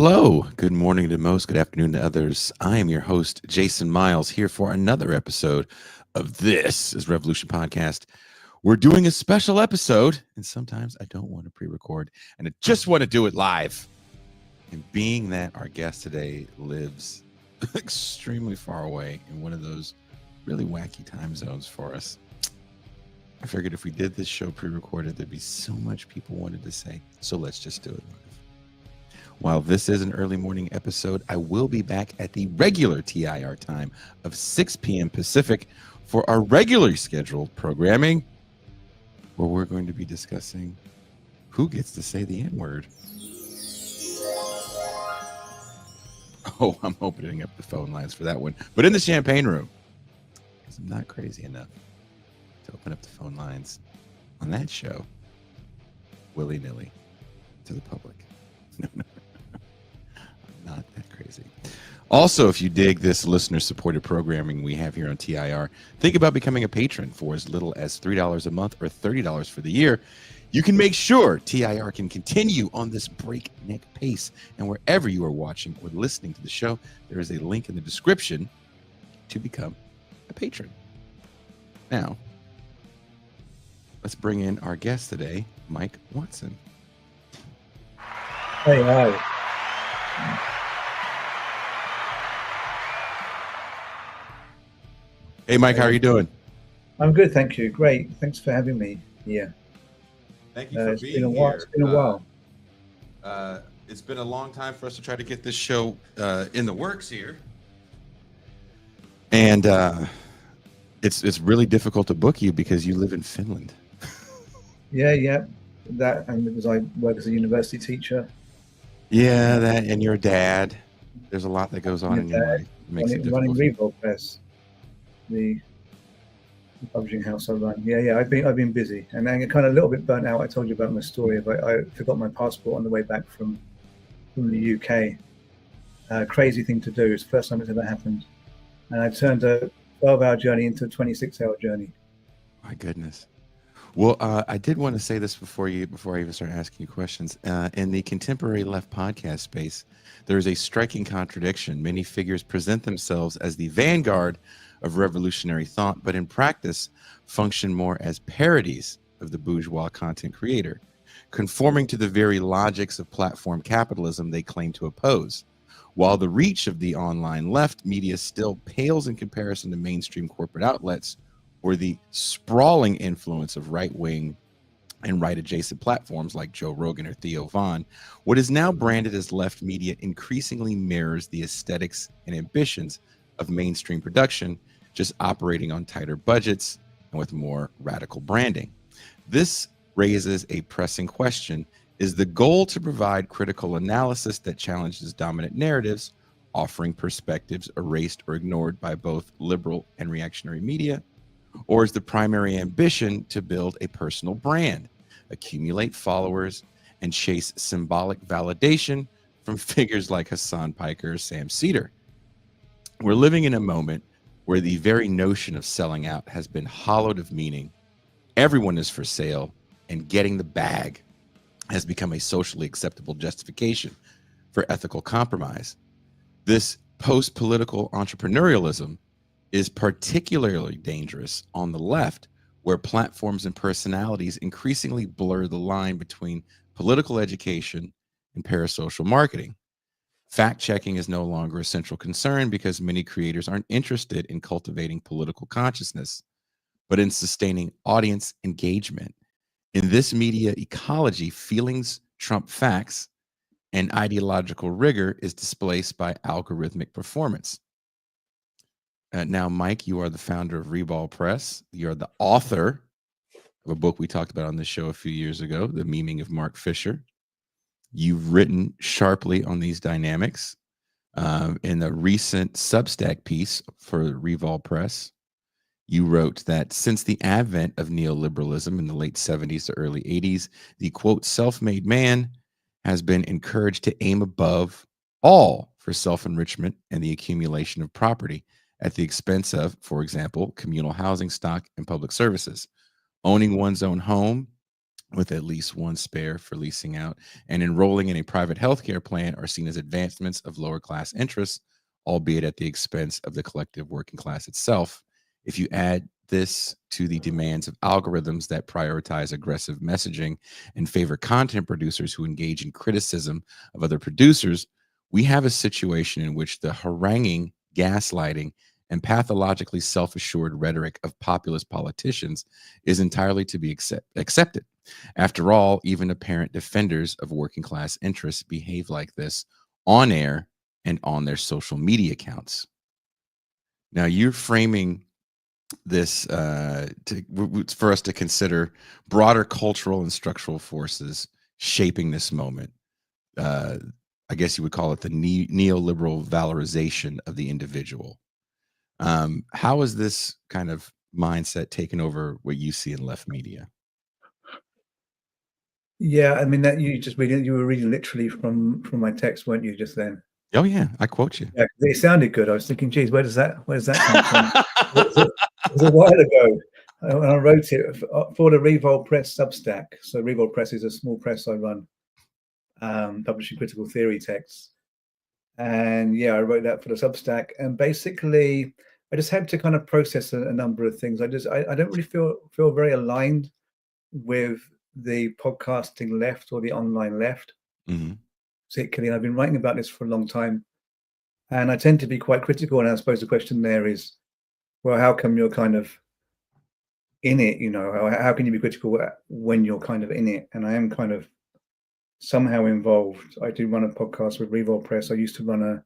Hello, good morning to most, good afternoon to others. I am your host, Jason Miles, here for another episode of This is Revolution Podcast. We're doing a special episode, and sometimes I don't want to pre-record, and I just want to do it live. And being that our guest today lives extremely far away in one of those really wacky time zones for us, I figured if we did this show pre-recorded, there'd be so much people wanted to say, so let's just do it live. While this is an early morning episode, I will be back at the regular TIR time of 6 p.m. Pacific for our regularly scheduled programming, where we're going to be discussing who gets to say the N-word. Oh, I'm opening up the phone lines for that one. But in the champagne room, because I'm not crazy enough to open up the phone lines on that show willy-nilly to the public. No. Not that crazy. Also, if you dig this listener-supported programming we have here on TIR, think about becoming a patron for as little as $3 a month or $30 for the year. You can make sure TIR can continue on this breakneck pace. And wherever you are watching or listening to the show, there is a link in the description to become a patron. Now, let's bring in our guest today, Mike Watson. Hey, hi. Hey, Mike, how are you doing? I'm good, thank you. Great. Thanks for having me here. Thank you for being here. It's been a while. It's been a long time for us to try to get this show in the works here. And it's really difficult to book you because you live in Finland. Yeah. That, and because I work as a university teacher. Yeah, that, and your dad. There's a lot that goes on in your life. It makes it running difficult. Revolt Press, the publishing house I run. Yeah. I've been busy and then kind of a little bit burnt out. I told you about my story. I forgot my passport on the way back from the UK. Crazy thing to do. It's the first time it's ever happened. And I turned a 12-hour journey into a 26-hour journey. My goodness. Well, I did want to say this before I even start asking you questions. In the contemporary left podcast space, there is a striking contradiction. Many figures present themselves as the vanguard of revolutionary thought, but in practice function more as parodies of the bourgeois content creator, conforming to the very logics of platform capitalism they claim to oppose. While the reach of the online left media still pales in comparison to mainstream corporate outlets, or the sprawling influence of right-wing and right-adjacent platforms like Joe Rogan or Theo Von, what is now branded as left media increasingly mirrors the aesthetics and ambitions of mainstream production, just operating on tighter budgets and with more radical branding. This raises a pressing question. Is the goal to provide critical analysis that challenges dominant narratives, offering perspectives erased or ignored by both liberal and reactionary media? Or is the primary ambition to build a personal brand, accumulate followers, and chase symbolic validation from figures like Hassan Piker or Sam Cedar? We're living in a moment where the very notion of selling out has been hollowed of meaning. Everyone is for sale, and getting the bag has become a socially acceptable justification for ethical compromise. This post-political entrepreneurialism is particularly dangerous on the left, where platforms and personalities increasingly blur the line between political education and parasocial marketing. Fact-checking is no longer a central concern because many creators aren't interested in cultivating political consciousness, but in sustaining audience engagement. In this media ecology, feelings trump facts, and ideological rigor is displaced by algorithmic performance. Now, Mike, you are the founder of Revolt Press. You're the author of a book we talked about on this show a few years ago, The Memeing of Mark Fisher. You've written sharply on these dynamics in a recent Substack piece for Revolt Press. You wrote that since the advent of neoliberalism in the late 70s to early 80s, the quote, self-made man has been encouraged to aim above all for self-enrichment and the accumulation of property at the expense of, for example, communal housing stock and public services. Owning one's own home with at least one spare for leasing out, and enrolling in a private healthcare plan are seen as advancements of lower class interests, albeit at the expense of the collective working class itself. If you add this to the demands of algorithms that prioritize aggressive messaging and favor content producers who engage in criticism of other producers, we have a situation in which the haranguing, gaslighting, and pathologically self assured rhetoric of populist politicians is entirely to be accepted. After all, even apparent defenders of working class interests behave like this on air and on their social media accounts. Now, you're framing this for us to consider broader cultural and structural forces shaping this moment. Uh, I guess you would call it the neoliberal valorization of the individual. How is this kind of mindset taken over what you see in left media? Yeah, I mean that you were reading literally from my text, weren't you, just then? Oh yeah, I quote you. Yeah, it sounded good. I was thinking, geez, where does that come from? It was a while ago when I wrote it for the Revolt Press Substack. So Revolt Press is a small press I run, publishing critical theory texts. And yeah, I wrote that for the Substack. And basically, I just had to kind of process a number of things. I don't really feel very aligned with the podcasting left or the online left, particularly. And I've been writing about this for a long time. And I tend to be quite critical. And I suppose the question there is, well, how come you're kind of in it? You know, how can you be critical when you're kind of in it? And I am kind of somehow involved. I do run a podcast with Revolt Press. I used to run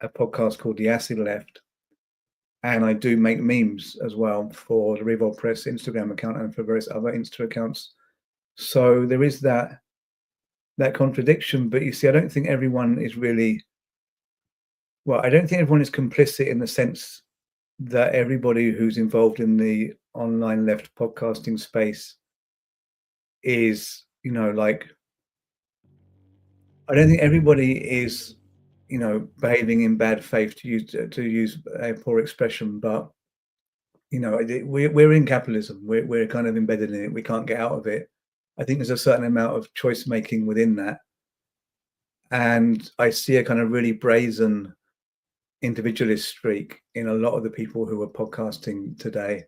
a podcast called The Acid Left. And I do make memes as well for the Revolt Press Instagram account and for various other Insta accounts. So there is that contradiction. But you see, I don't think everyone is really, well, I don't think everyone is complicit in the sense that everybody who's involved in the online left podcasting space is, you know, like, I don't think everybody is, you know, behaving in bad faith, to use a poor expression. But you know, we're in capitalism. We're kind of embedded in it. We can't get out of it. I think there's a certain amount of choice making within that, and I see a kind of really brazen individualist streak in a lot of the people who are podcasting today.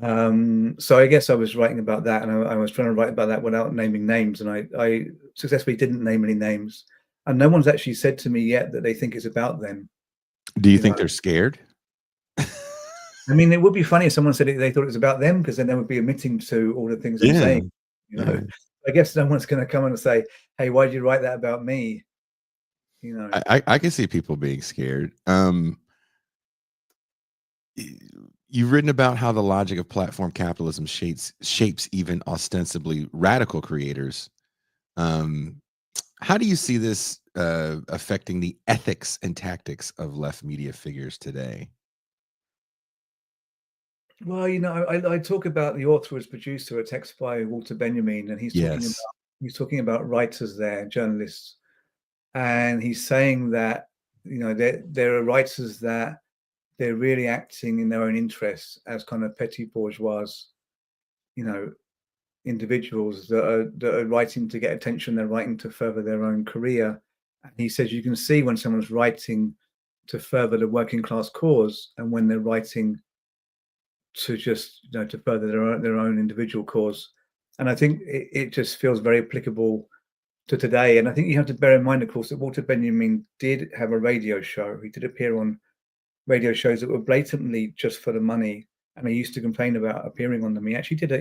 So I guess I was writing about that, and I was trying to write about that without naming names, and I successfully didn't name any names, and no one's actually said to me yet that they think it's about them. Do you think they're scared? I mean, it would be funny if someone said they thought it was about them, because then they would be admitting to all the things I'm saying. You know, I guess no one's going to come and say, "Hey, why did you write that about me?" You know, I can see people being scared. You've written about how the logic of platform capitalism shapes even ostensibly radical creators. How do you see this affecting the ethics and tactics of left media figures today? well, you know, I talk about the author as producer, a text by Walter Benjamin, and he's talking about writers there, journalists, and he's saying that, you know, there are writers that they're really acting in their own interests as kind of petty bourgeois, you know, individuals that are writing to get attention. They're writing to further their own career. And he says you can see when someone's writing to further the working class cause, and when they're writing to just, you know, to further their own individual cause. And I think it just feels very applicable to today. And I think you have to bear in mind, of course, that Walter Benjamin did have a radio show. He did appear on radio shows that were blatantly just for the money, and he used to complain about appearing on them. He actually did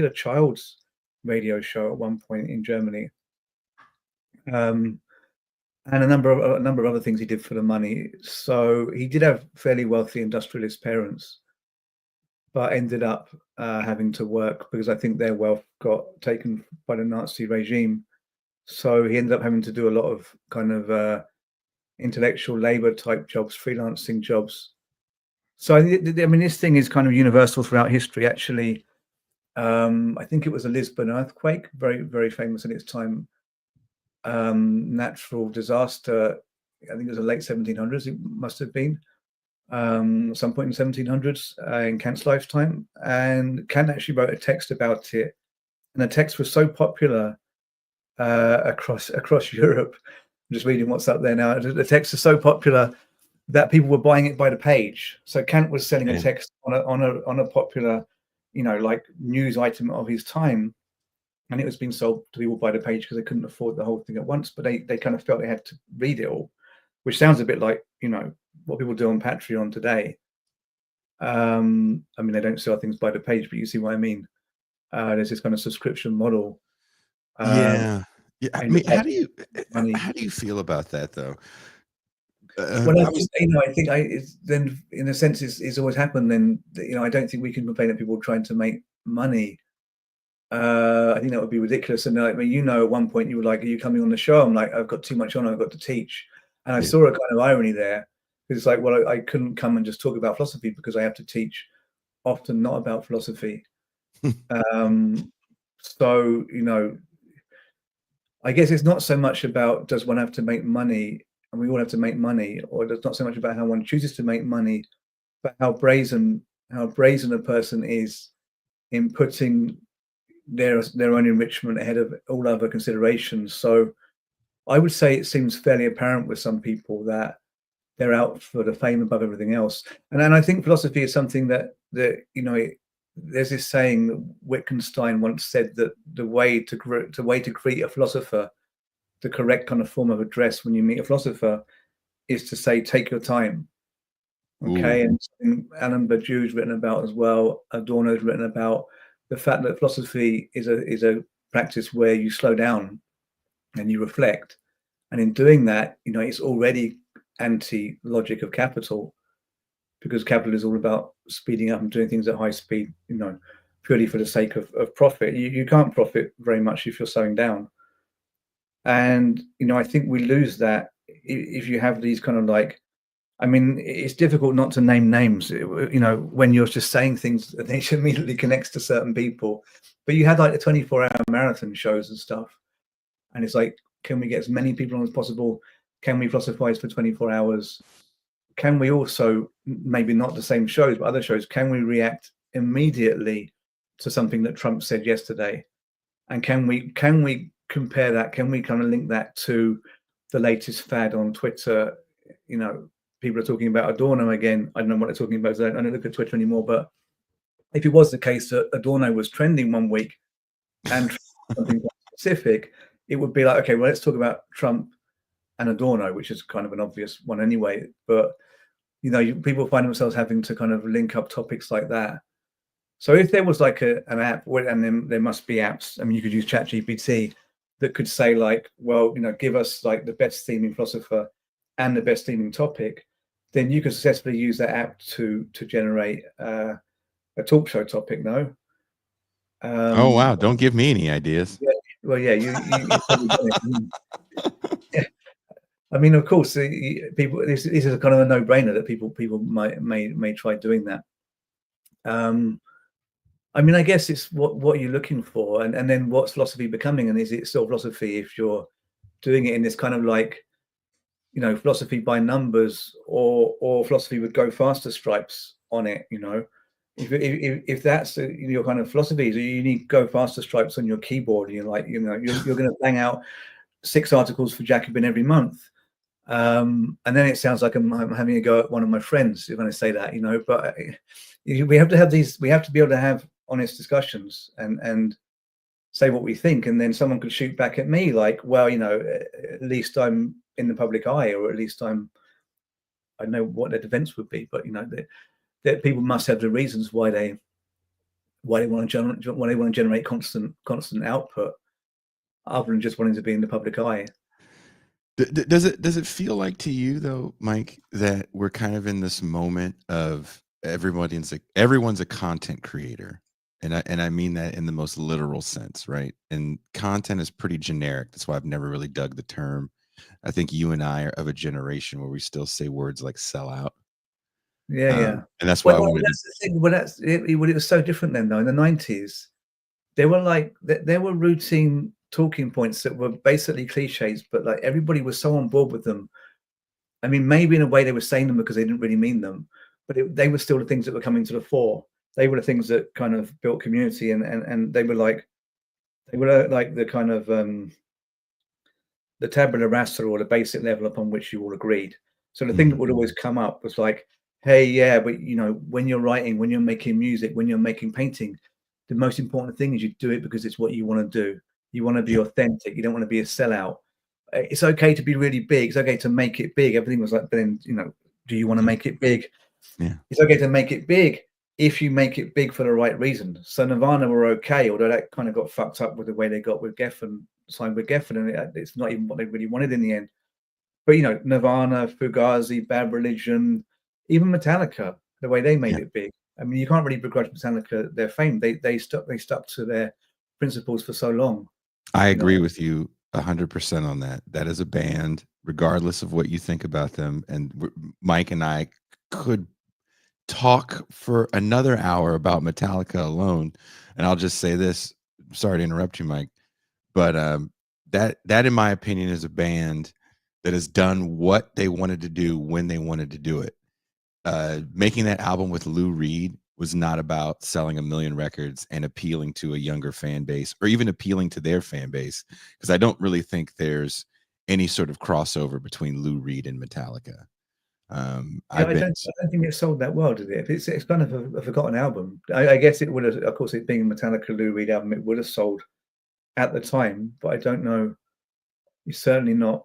a child's radio show at one point in Germany, and a number of other things he did for the money. So he did have fairly wealthy industrialist parents, but ended up having to work because I think their wealth got taken by the Nazi regime. So he ended up having to do a lot of kind of intellectual labor type jobs, freelancing jobs. So I mean, this thing is kind of universal throughout history. Actually, I think it was a Lisbon earthquake, very, very famous in its time. Natural disaster. I think it was the late 1700s. It must have been some point in 1700s in Kant's lifetime. And Kant actually wrote a text about it and the text was so popular across Europe. I'm just reading what's up there now. The text is so popular that people were buying it by the page. So Kant was selling a Yeah. text on a popular, like news item of his time, and it was being sold to people by the page because they couldn't afford the whole thing at once. But they kind of felt they had to read it all, which sounds a bit like what people do on Patreon today. I mean, they don't sell things by the page, but you see what I mean. There's this kind of subscription model. Yeah. Yeah. I And mean, money. how do you feel about that though? Well, I I was think I think then in a sense it's always happened. Then I don't think we can complain that people trying to make money. I think that would be ridiculous. And I mean, at one point you were like, "Are you coming on the show?" I'm like, "I've got too much on. I've got to teach." And I yeah. saw a kind of irony there. It's like, well, I couldn't come and just talk about philosophy because I have to teach, often not about philosophy. So I guess it's not so much about does one have to make money, and we all have to make money, or it's not so much about how one chooses to make money, but how brazen a person is in putting their own enrichment ahead of all other considerations. So I would say it seems fairly apparent with some people that they're out for the fame above everything else. And I think philosophy is something that there's this saying that Wittgenstein once said that the way to greet a philosopher, the correct kind of form of address when you meet a philosopher, is to say, "Take your time." Ooh. Okay, and Alan Badiou's written about as well. Adorno's written about the fact that philosophy is a practice where you slow down and you reflect, and in doing that, it's already anti-logic of capital, because capital is all about speeding up and doing things at high speed, purely for the sake of profit. You can't profit very much if you're slowing down, and I think we lose that if you have these kind of like. I mean, it's difficult not to name names, when you're just saying things that nature immediately connects to certain people. But you had like the 24-hour marathon shows and stuff. And it's like, can we get as many people on as possible? Can we philosophize for 24 hours? Can we also, maybe not the same shows, but other shows, can we react immediately to something that Trump said yesterday? And can we compare that? Can we kind of link that to the latest fad on Twitter? People are talking about Adorno again. I don't know what they're talking about. I don't look at Twitter anymore. But if it was the case that Adorno was trending one week and something specific, it would be like, okay, well, let's talk about Trump and Adorno, which is kind of an obvious one anyway. But people find themselves having to kind of link up topics like that. So if there was like an app, and then there must be apps. I mean, you could use ChatGPT that could say like, well, give us like the best theming philosopher and the best theming topic. Then you can successfully use that app to generate a talk show topic. No. Oh wow! Don't give me any ideas. Yeah, well, yeah, you probably done it. Yeah. I mean, of course, people. This is a kind of a no-brainer that people may try doing that. I mean, I guess it's what you're looking for, and then what's philosophy becoming, and is it still philosophy if you're doing it in this kind of like, philosophy by numbers, or philosophy with go faster stripes on it. If that's your kind of philosophy, so you need go faster stripes on your keyboard, and you're like, you're going to bang out 6 articles for Jacobin every month. And then it sounds like I'm having a go at one of my friends when I say that, but we have to have these, we have to be able to have honest discussions and say what we think. And then someone could shoot back at me like, well, at least I'm in the public eye, or at least I know what their defense would be, but that people must have the reasons why they want to generate constant output, other than just wanting to be in the public eye. Does it feel like to you though, Mike, that we're kind of in this moment of everyone's a content creator, and I mean that in the most literal sense, right? And content is pretty generic. That's why I've never really dug the term. I think you and I are of a generation where we still say words like "sell out." Yeah. And that's why I Well, wanted that's the thing. Well, it was so different then, though. In the 90s, there were routine talking points that were basically cliches, but like everybody was so on board with them. I mean, maybe in a way they were saying them because they didn't really mean them, but they were still the things that were coming to the fore. They were the things that kind of built community, and they were like, They were like the kind of the tabula rasa, or the basic level upon which you all agreed. So the thing that Mhm. would always come up was like, hey, yeah, but you know, when you're writing, when you're making music, when you're making painting, the most important thing is you do it because it's what you want to do. You want to be Yeah. authentic. You don't want to be a sellout. It's okay to be really big. It's okay to make it big. Everything was like, but then, you know, do you want to Yeah. make it big? Yeah. It's okay to make it big if you make it big for the right reason. So Nirvana were okay, although that kind of got fucked up with the way they got with Geffen, signed with Geffen, and it's not even what they really wanted in the end. But you know, Nirvana, Fugazi, Bad Religion, even Metallica, the way they made Yeah. it big. I mean, you can't really begrudge Metallica their fame. They stuck to their principles for so long. I You know, agree with you 100% on that. That is a band, regardless of what you think about them. And Mike and I could talk for another hour about Metallica alone. And I'll just say this. Sorry to interrupt you, Mike, but that in my opinion is a band that has done what they wanted to do when they wanted to do it. Making that album with Lou Reed was not about selling a million records and appealing to a younger fan base, or even appealing to their fan base, because I don't really think there's any sort of crossover between Lou Reed and Metallica. yeah, I've been I don't think it sold that well, did it? It's kind of a forgotten album. I guess it would have, of course, it being a Metallica Lou Reed album, it would have sold at the time, but I don't know. It's certainly not.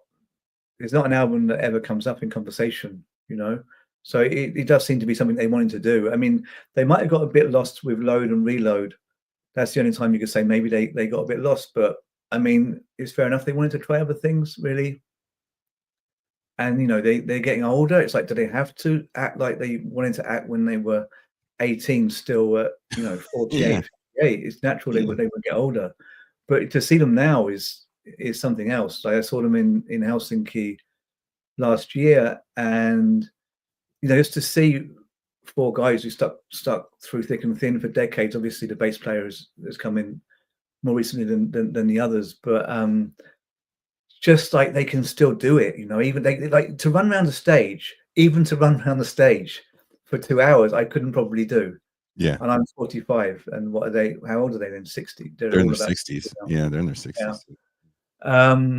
It's not an album that ever comes up in conversation, you know. So it does seem to be something they wanted to do. I mean, they might have got a bit lost with Load and Reload. That's the only time you could say maybe they got a bit lost. But I mean, it's fair enough. They wanted to try other things, really. And you know, they're getting older. It's like, do they have to act like they wanted to act when they were 18, still at, you know, yeah, 48, 58? It's natural yeah. they would get older. But to see them now is something else. Like I saw them in Helsinki last year, and you know, just to see four guys who stuck through thick and thin for decades. Obviously, the bass player has come in more recently than the others, but just like they can still do it. You know, even they like to run around the stage. Even to run around the stage for 2 hours, I couldn't probably do. Yeah. And I'm 45. And what are they? How old are they then? 60. They're They're in all their about 60s. 60 now. Yeah, they're in their Yeah. 60s.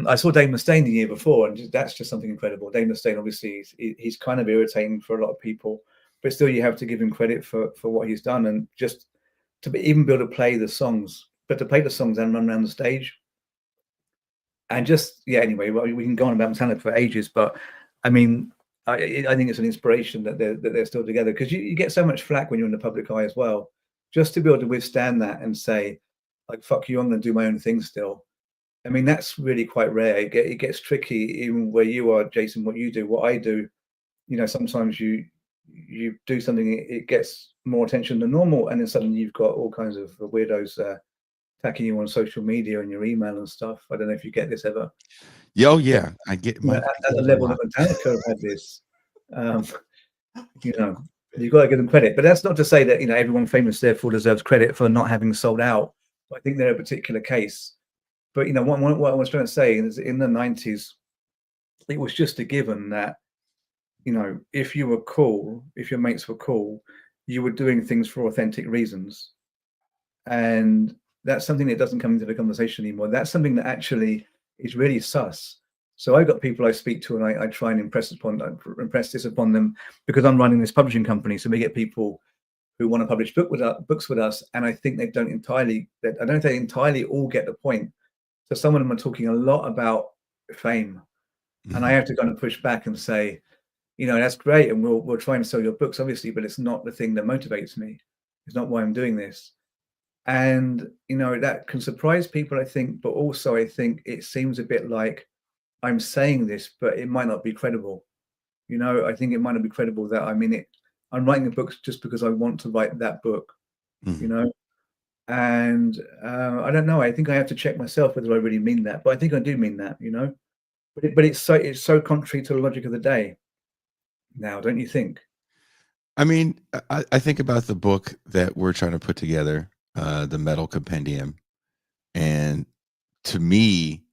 I saw Dave Mustaine the year before, and that's just something incredible. Dave Mustaine, obviously, he's kind of irritating for a lot of people, but still, you have to give him credit for what he's done, and just to even be able to play the songs, but to play the songs and run around the stage, and just yeah. Anyway, well, we can go on about Metallica for ages, but I mean, I think it's an inspiration that they're still together, because you get so much flack when you're in the public eye as well. Just to be able to withstand that and say, like, "Fuck you, I'm going to do my own thing still." I mean, that's really quite rare. It gets tricky, even where you are, Jason. What you do, what I do. You know, sometimes you do something, it gets more attention than normal, and then suddenly you've got all kinds of weirdos attacking you on social media and your email and stuff. I don't know if you get this ever, Yeah, oh but yeah, I get you know, Mike. I at get the it a level that lot. Metallica have had this, um, you know, you've got to give them credit. But that's not to say that, you know, everyone famous therefore deserves credit for not having sold out. I think they're a particular case. But you know, what I was trying to say is, in the 90s, it was just a given that, you know, if you were cool, if your mates were cool, you were doing things for authentic reasons. And that's something that doesn't come into the conversation anymore. That's something that actually is really sus. So I got people I speak to, and I try and impress this upon them, because I'm running this publishing company. So we get people who want to publish books with us, and I think they don't entirely. I don't know if they entirely all get the point. So some of them are talking a lot about fame, and I Mhm. have to kind of push back and say, you know, that's great, and we'll try and sell your books, obviously, but it's not the thing that motivates me. It's not why I'm doing this. And you know, that can surprise people, I think, but also I think it seems a bit like I'm saying this, but it might not be credible. You know, I think it might not be credible that I'm in it. I'm writing the books just because I want to write that book. You Mhm. know, and I don't know. I think I have to check myself whether I really mean that, but I think I do mean that. You know, but it's so contrary to the logic of the day now, don't you think? I mean, I think about the book that we're trying to put together, the Metal Compendium, and to me,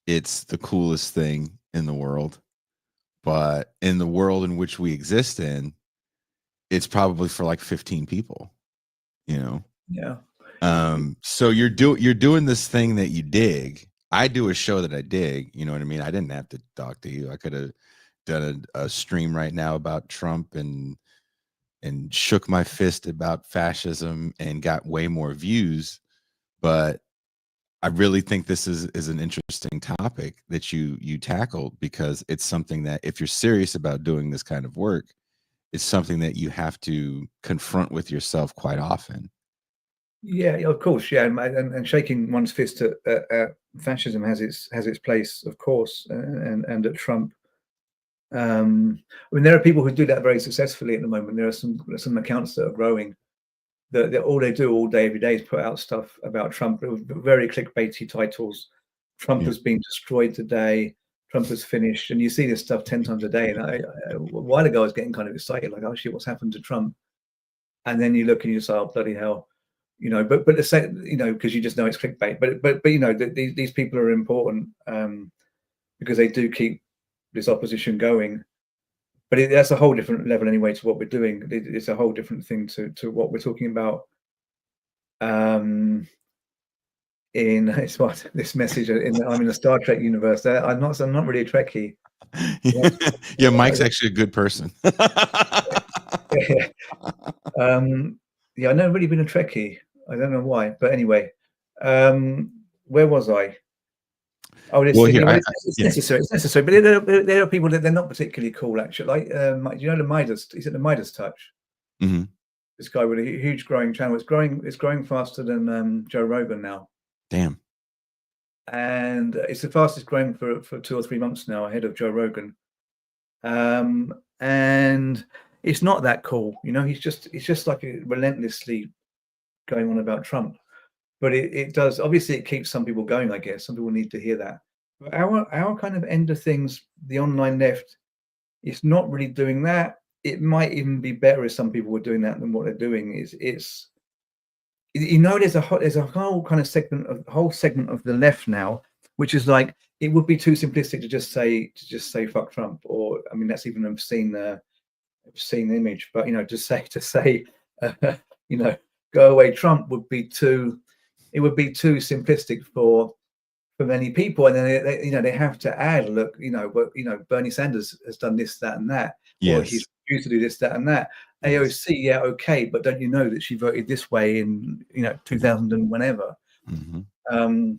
it's the coolest thing in the world. But in the world in which we exist in, it's probably for like 15 people, you know? Yeah. So you're doing this thing that you dig. I do a show that I dig. You know what I mean? I didn't have to talk to you. I could have done a stream right now about Trump and shook my fist about fascism and got way more views. But I really think this is an interesting topic that you tackled, because it's something that, if you're serious about doing this kind of work, it's something that you have to confront with yourself quite often. Yeah, of course, yeah, and shaking one's fist at fascism has its place, of course, and at Trump. I mean, there are people who do that very successfully at the moment. There are some accounts that are growing that all they do all day, every day, is put out stuff about Trump with very clickbaity titles. Trump Yeah. has been destroyed today. Trump has finished, and you see this stuff 10 times a day. And a while ago, I was getting kind of excited, like, oh shit, what's happened to Trump? And then you look and you say, oh bloody hell, But the same, because you just know it's clickbait. But these people are important, because they do keep this opposition going. But that's a whole different level anyway to what we're doing. It's a whole different thing to what we're talking about. In it's what this message I'm in a Star Trek universe. I'm not really a Trekkie. Yeah, Mike's actually a good person. Yeah. I've never really been a Trekkie. I don't know why, but anyway, where was I? Oh, it's, Well, here, it's yeah. necessary. It's necessary, but there are people that they're not particularly cool. Actually, like do you know the Midas? Is it the Midas Touch? Mhm. This guy with a huge growing channel. It's growing faster than Joe Rogan now, Damn. and it's the fastest growing for 2 or 3 months now, ahead of Joe Rogan. And it's not that cool, He's just like relentlessly going on about Trump. But it does, obviously it keeps some people going, I guess. Some people need to hear that. But our kind of end of things, the online left, it's not really doing that. It might even be better if some people were doing that than what they're doing. It's there's a whole kind of segment of the left now, which is like, it would be too simplistic to just say fuck Trump, or I mean that's even an obscene image, but to say go away Trump would be too simplistic for many people. And then they have to add, look, but Bernie Sanders has done this, that, and that, or Yes. he's refused to do this, that, and that. Yes. AOC, yeah, okay, but don't you know that she voted this way in 2000 and whenever? Mm-hmm.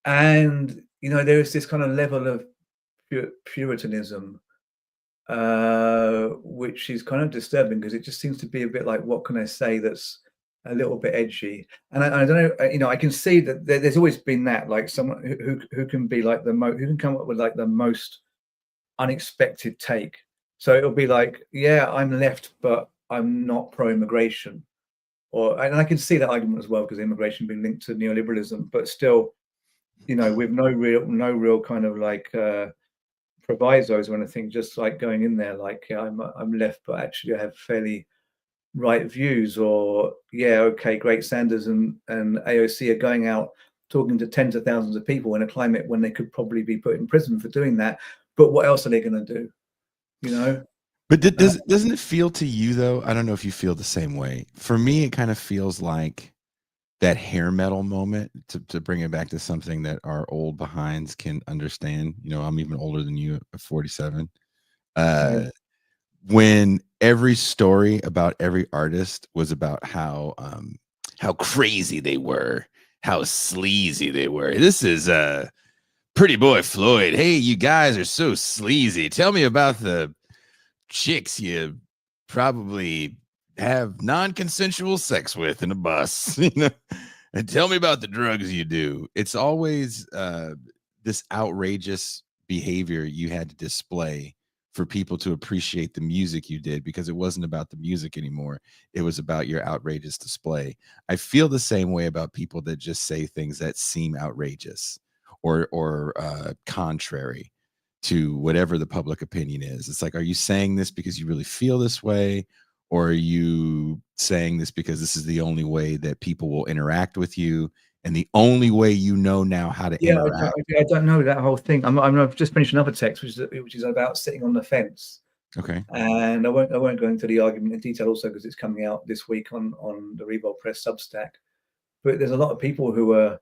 And there is this kind of level of puritanism, which is kind of disturbing, because it just seems to be a bit like, what can I say that's a little bit edgy? And I don't know, I can see that there's always been that, like, someone who can be like who can come up with like the most unexpected take. So it'll be like, yeah, I'm left, but I'm not pro-immigration. And I can see that argument as well, because immigration being linked to neoliberalism, but still, with no real kind of like provisos or anything, just like going in there like, yeah, I'm left, but actually I have fairly right views. Or yeah, okay, great, Sanders and AOC are going out talking to tens of thousands of people in a climate when they could probably be put in prison for doing that. But what else are they going to do? But doesn't it feel to you, though? I don't know if you feel the same way. For me, it kind of feels like that hair metal moment, to bring it back to something that our old behinds can understand. I'm even older than you, at 47. When every story about every artist was about how crazy they were, how sleazy they were. This is Pretty Boy Floyd. Hey, you guys are so sleazy. Tell me about the chicks you probably have non-consensual sex with in a bus, and tell me about the drugs you do. It's always this outrageous behavior you had to display for people to appreciate the music you did, because it wasn't about the music anymore. It was about your outrageous display. I feel the same way about people that just say things that seem outrageous or contrary to whatever the public opinion is. It's like, are you saying this because you really feel this way? Or are you saying this because this is the only way that people will interact with you, and the only way now how to interact? I don't know that whole thing. I've just finished another text, which is about sitting on the fence. Okay. And I won't go into the argument in detail also because it's coming out this week on the Revolt Press Substack. But there's a lot of people who are,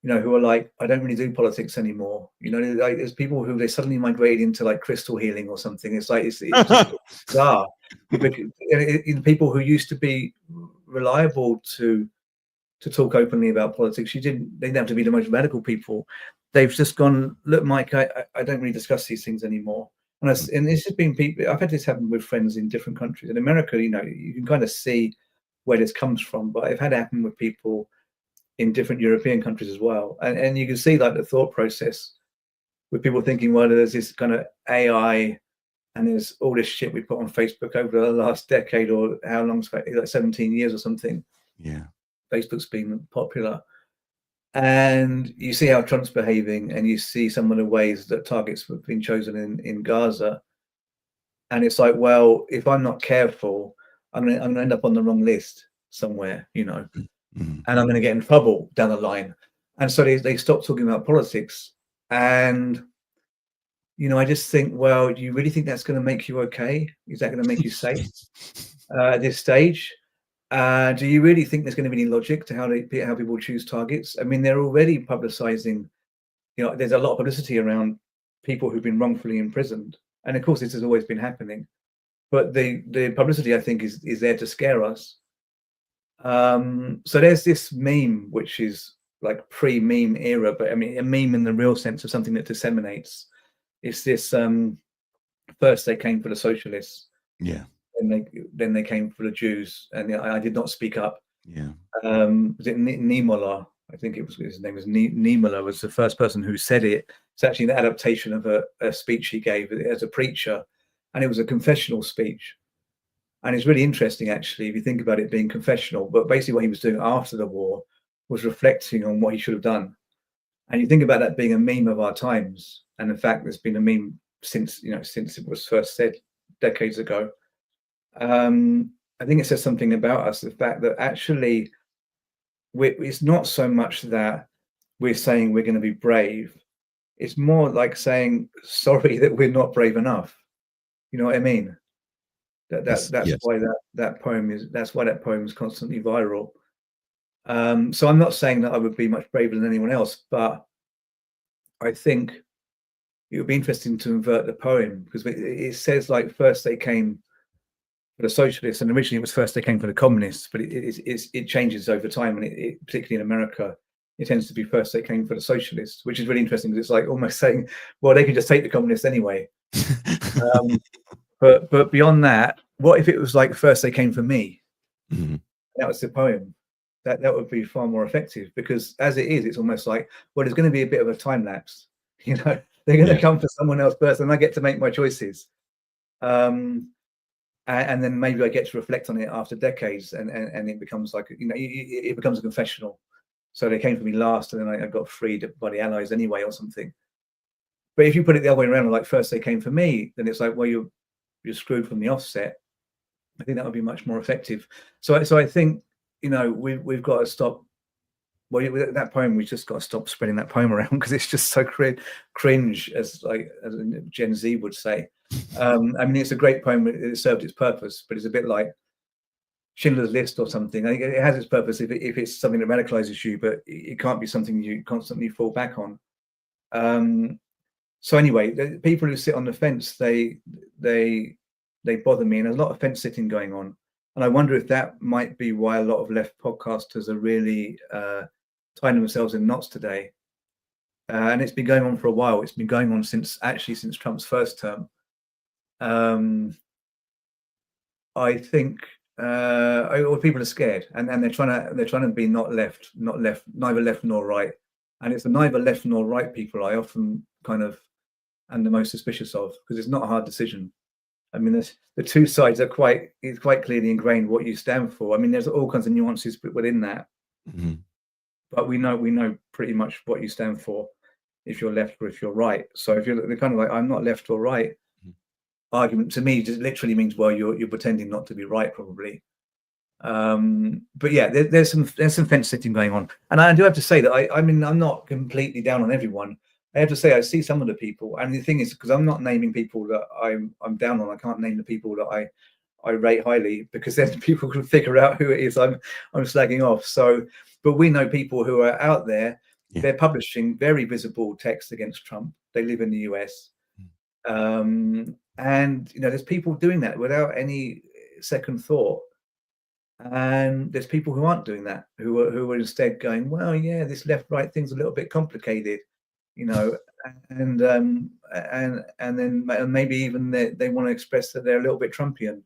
who are like, I don't really do politics anymore. Like there's people who they suddenly migrated into like crystal healing or something. It's like it's just bizarre. People who used to be reliable to talk openly about politics, they didn't have to be the most radical people. They've just gone, look, Mike, I don't really discuss these things anymore. And this has been people. I've had this happen with friends in different countries. In America, you can kind of see where this comes from, but I've had it happen with people in different European countries as well. And you can see like the thought process with people thinking, well, there's this kind of AI and there's all this shit we put on Facebook over the last decade or how long's like 17 years or something. Yeah. Facebook's been popular. And you see how Trump's behaving and you see some of the ways that targets have been chosen in Gaza. And it's like, well, if I'm not careful, I'm going to end up on the wrong list somewhere, Mm-hmm. and I'm going to get in trouble down the line. And so they stopped talking about politics. And, I just think, well, do you really think that's going to make you okay? Is that going to make you safe at this stage? Do you really think there's going to be any logic to how people choose targets? I mean, they're already publicizing, there's a lot of publicity around people who've been wrongfully imprisoned. And of course, this has always been happening. But the publicity, I think, is there to scare us. So there's this meme, which is like pre-meme era, but I mean, a meme in the real sense of something that disseminates. It's this, first they came for the socialists. Yeah. Then they came for the Jews, and I did not speak up. Yeah. Was it Niemöller? I think it was his name was Niemöller was the first person who said it. It's actually an adaptation of a speech he gave as a preacher, and it was a confessional speech. And it's really interesting, actually, if you think about it being confessional. But basically, what he was doing after the war was reflecting on what he should have done. And you think about that being a meme of our times, and in fact, there's been a meme since it was first said decades ago. I think it says something about us, the fact that actually it's not so much that we're saying we're going to be brave. It's more like saying sorry that we're not brave enough. You know what I mean? That's Yes. why that poem is constantly viral. So I'm not saying that I would be much braver than anyone else, but I think it would be interesting to invert the poem because it says like first they came for the socialists, and originally it was first they came for the communists, but it changes over time, and particularly in America, it tends to be first they came for the socialists, which is really interesting because it's like almost saying, well, they can just take the communists anyway. But beyond that, what if it was like first they came for me? Mm-hmm. That was the poem. That would be far more effective because as it is, it's almost like, well, there's going to be a bit of a time lapse. They're going to come for someone else first, and I get to make my choices. And then maybe I get to reflect on it after decades, and it becomes like it becomes a confessional. So they came for me last, and then I got freed by the Allies anyway, or something. But if you put it the other way around, like first they came for me, then it's like, well, you're screwed from the offset. I think that would be much more effective. So I think we've got to stop. Well, that poem, we just got to stop spreading that poem around because it's just so cringe, as Gen Z would say. I mean, it's a great poem. It served its purpose, but it's a bit like Schindler's List or something. I think it has its purpose if it's something that radicalizes you, but it can't be something you constantly fall back on. So anyway, the people who sit on the fence, they bother me, and there's a lot of fence sitting going on. And I wonder if that might be why a lot of left podcasters are really tying themselves in knots today. And it's been going on for a while. It's been going on since Trump's first term. I think people are scared, and they're trying to be not left, neither left nor right. And it's the neither left nor right people I often kind of am the most suspicious of, because it's not a hard decision. I mean, the two sides are quite clearly ingrained what you stand for. I mean, there's all kinds of nuances within that, but we know pretty much what you stand for if you're left or if you're right. So if you're kind of like, I'm not left or right, argument to me just literally means, well, you're pretending not to be right, probably. But yeah, there's some fence sitting going on, and I do have to say that I mean, I'm not completely down on everyone, I have to say, I see some of the people, and the thing is, because I'm not naming people that I'm down on. I can't name the people that I rate highly, because then people can figure out who it is I'm slagging off. So, but we know people who are out there. Yeah. They're publishing very visible text against Trump. They live in the US, and there's people doing that without any second thought. And there's people who aren't doing that, who are instead going, well, yeah, this left right thing's a little bit complicated, and then maybe even they want to express that they're a little bit Trumpian.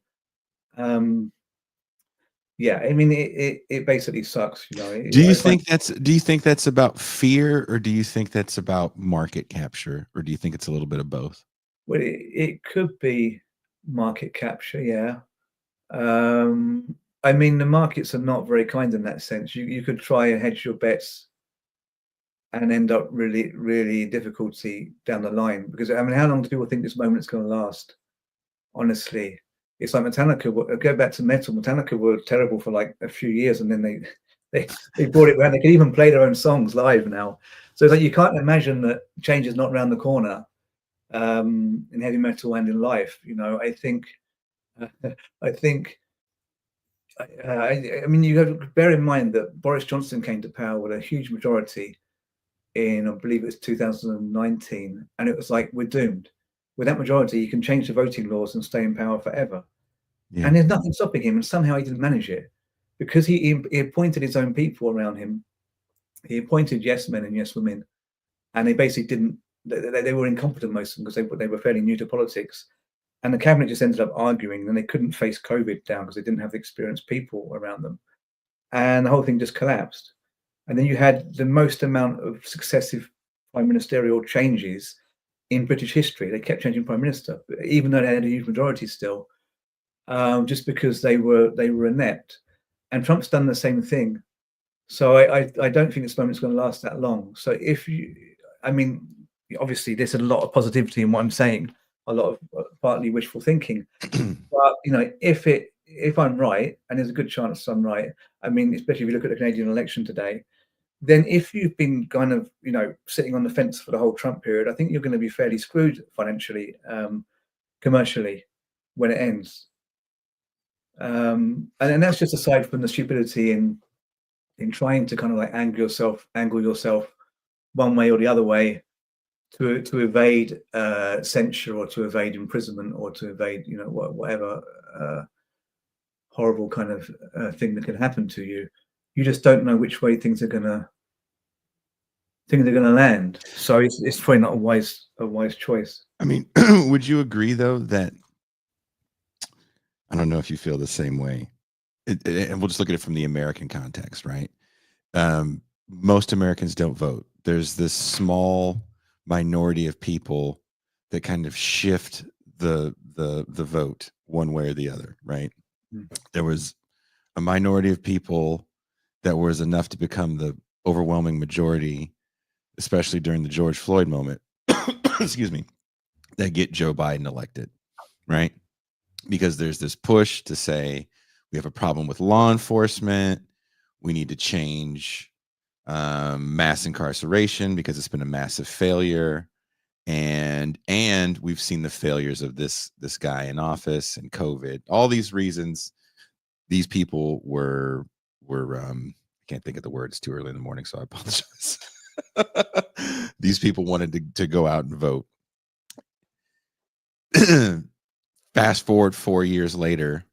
Yeah, I mean, it basically sucks. Do you think that's about fear, or do you think that's about market capture, or do you think it's a little bit of both? Well, it could be market capture, yeah. I mean, the markets are not very kind in that sense. You could try and hedge your bets and end up really, really difficulty down the line. Because I mean, how long do people think this moment's going to last? Honestly, it's like Metallica. Go back to metal. Metallica were terrible for like a few years, and then they brought it around. They can even play their own songs live now. So it's like you can't imagine that change is not around the corner in heavy metal and in life. I think. I mean, you have to bear in mind that Boris Johnson came to power with a huge majority in, I believe it was 2019, and it was like, we're doomed. With that majority, you can change the voting laws and stay in power forever. Yeah. And there's nothing stopping him, and somehow he didn't manage it, because he appointed his own people around him. He appointed yes men and yes women, and they basically didn't. They were incompetent, most of them, because they were fairly new to politics. And the cabinet just ended up arguing, and they couldn't face COVID down because they didn't have the experienced people around them. And the whole thing just collapsed. And then you had the most amount of successive prime ministerial changes in British history. They kept changing prime minister, even though they had a huge majority still, just because they were inept. And Trump's done the same thing. So I don't think this moment's going to last that long. So I mean, obviously there's a lot of positivity in what I'm saying, a lot of partly wishful thinking. But if I'm right, and there's a good chance I'm right, I mean, especially if you look at the Canadian election today, then if you've been kind of sitting on the fence for the whole Trump period, I think you're going to be fairly screwed financially, commercially, when it ends. And that's just aside from the stupidity in trying to kind of like angle yourself one way or the other way to evade censure, or to evade imprisonment, or to evade whatever horrible kind of thing that can happen to you. You just don't know which way things are gonna land. So it's probably not a wise choice. I mean, would you agree though that, I don't know if you feel the same way, and we'll just look at it from the American context, right? Most Americans don't vote. There's this small minority of people that kind of shift the vote one way or the other, right? There was a minority of people that was enough to become the overwhelming majority, especially during the George Floyd moment, excuse me, that get Joe Biden elected, right? Because there's this push to say we have a problem with law enforcement. We need to change mass incarceration because it's been a massive failure. And we've seen the failures of this guy in office and COVID. All these reasons, these people were I can't think of the words, too early in the morning, so I apologize. These people wanted to go out and vote. Fast forward 4 years later,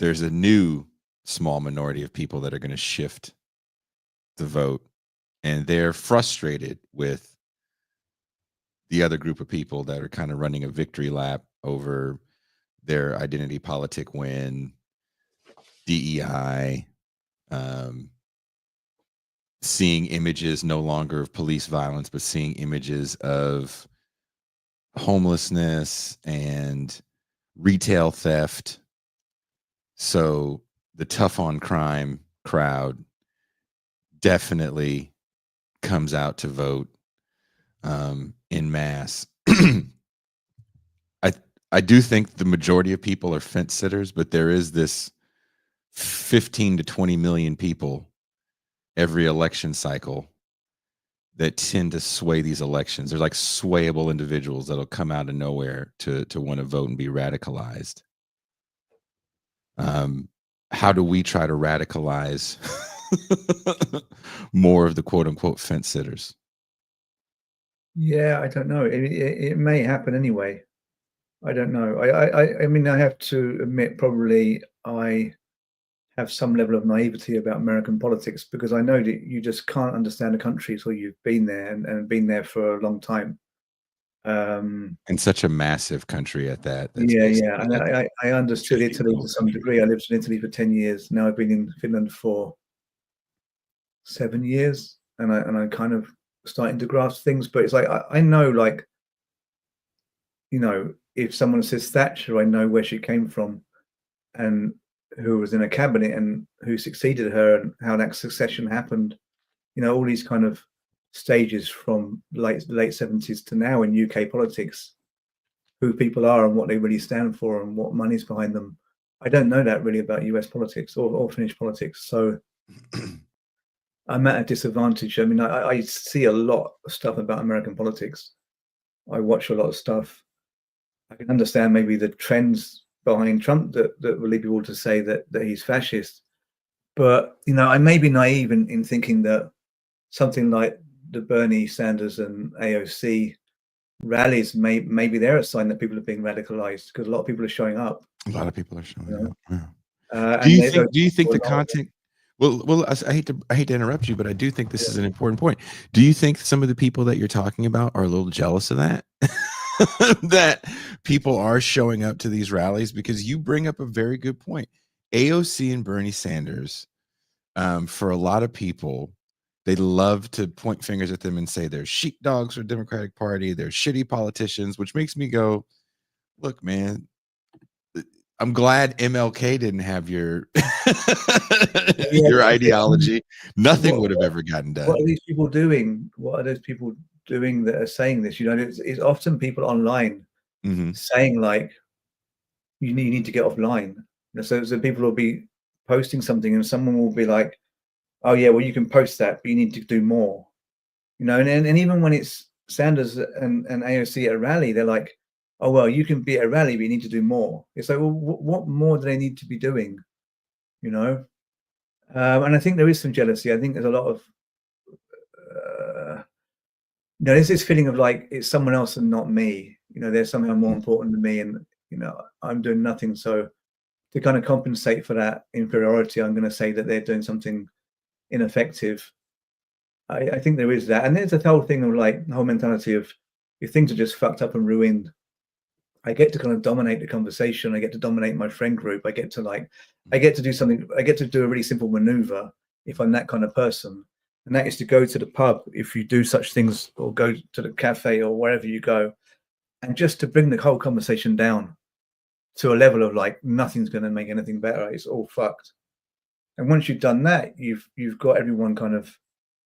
there's a new small minority of people that are going to shift the vote, and they're frustrated with the other group of people that are kind of running a victory lap over their identity politic win, DEI, seeing images no longer of police violence, but seeing images of homelessness and retail theft. So the tough on crime crowd definitely comes out to vote in mass. I do think the majority of people are fence sitters, but there is this 15 to 20 million people every election cycle that tend to sway these elections. They're like swayable individuals that'll come out of nowhere to want to vote and be radicalized. How do we try to radicalize more of the quote unquote fence sitters? Yeah, I don't know. It may happen anyway. I don't know. I mean, I have to admit, probably I have some level of naivety about American politics, because I know that you just can't understand a country until you've been there and been there for a long time. In such a massive country at that, that's Yeah, yeah, basically and that's I understood shaping the Italy whole to some country. degree. I lived in Italy for 10 years. Now I've been in Finland for 7 years, and I kind of starting to grasp things. But it's like I know, like, you know, if someone says Thatcher, I know where she came from and who was in a cabinet and who succeeded her and how that succession happened. You know, all these kind of stages from late 70s to now in UK politics, who people are and what they really stand for and what money's behind them. I don't know that really about US politics or Finnish politics. So I'm at a disadvantage. I mean, I see a lot of stuff about American politics. I watch a lot of stuff. I can understand maybe the trends behind Trump that will lead people to say that he's fascist. But, you know, I may be naive in thinking that something like the Bernie Sanders and AOC rallies, maybe they're a sign that people are being radicalized, because a lot of people are showing up. A lot of people are You showing know? up. Yeah. And they, those Do you think people the are not. content well, I hate to interrupt you, but I do think this is an important point. Do you think some of the people that you're talking about are a little jealous of that? That people are showing up to these rallies, because you bring up a very good point. AOC and Bernie Sanders, for a lot of people, they love to point fingers at them and say they're sheepdogs for the Democratic Party, they're shitty politicians, which makes me go, look, man, I'm glad MLK didn't have your Yeah, your but ideology. Nothing what would have ever gotten what are done. these people doing? What are those people doing that are saying this? You know, it's often people online Mhm. saying, like, you need to get offline. So people will be posting something and someone will be like, oh yeah, well, you can post that, but you need to do more. You know, and even when it's Sanders and AOC at a rally, they're like, oh well, you can be at a rally, but you need to do more. It's like, well, what more do they need to be doing? You know, and I think there is some jealousy. I think there's a lot of there's this feeling of like it's someone else and not me. You know, they're somehow more important than me, and you know, I'm doing nothing. So to kind of compensate for that inferiority, I'm going to say that they're doing something ineffective. I think there is that, and there's a whole thing of like the whole mentality of if things are just fucked up and ruined, I get to kind of dominate the conversation. I get to dominate my friend group. I get to do something. I get to do a really simple maneuver if I'm that kind of person, and that is to go to the pub if you do such things, or go to the cafe or wherever you go, and just to bring the whole conversation down to a level of like nothing's going to make anything better. It's all fucked. And once you've done that, you've got everyone kind of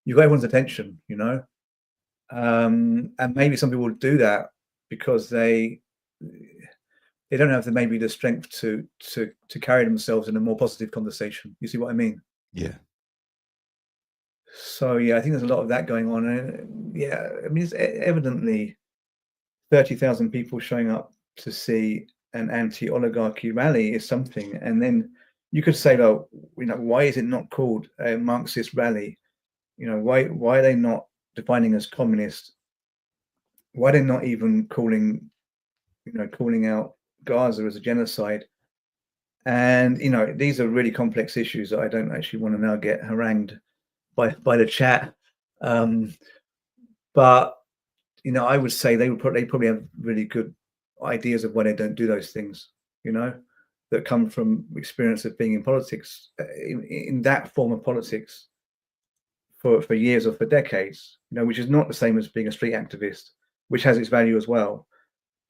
you've got everyone's attention, you know. And maybe some people do that because they don't have maybe the strength to carry themselves in a more positive conversation. You see what I mean? Yeah. So yeah, I think there's a lot of that going on. And yeah, I mean, it's evidently 30,000 people showing up to see an anti-oligarchy rally is something. And then you could say, well, you know, why is it not called a Marxist rally? You know, why are they not defining as communist? Why are they not even calling out Gaza as a genocide? And you know, these are really complex issues that I don't actually want to now get harangued by the chat. Um, but you know, I would say they probably have really good ideas of why they don't do those things. You know, that come from experience of being in politics, in that form of politics for years or for decades. You know, which is not the same as being a street activist, which has its value as well.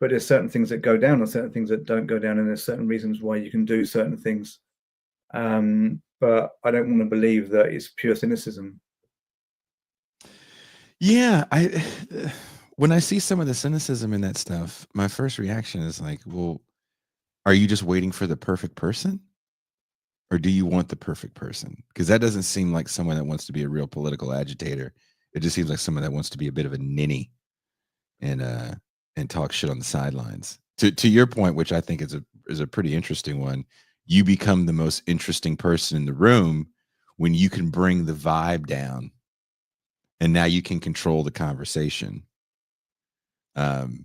But there's certain things that go down and certain things that don't go down, and there's certain reasons why you can do certain things. But I don't want to believe that it's pure cynicism. Yeah, I when I see some of the cynicism in that stuff, my first reaction is like, well, are you just waiting for the perfect person? Or do you want the perfect person? Because that doesn't seem like someone that wants to be a real political agitator It just seems like someone that wants to be a bit of a ninny and talk shit on the sidelines. To your point, which I think is a pretty interesting one, you become the most interesting person in the room when you can bring the vibe down, and now you can control the conversation. That's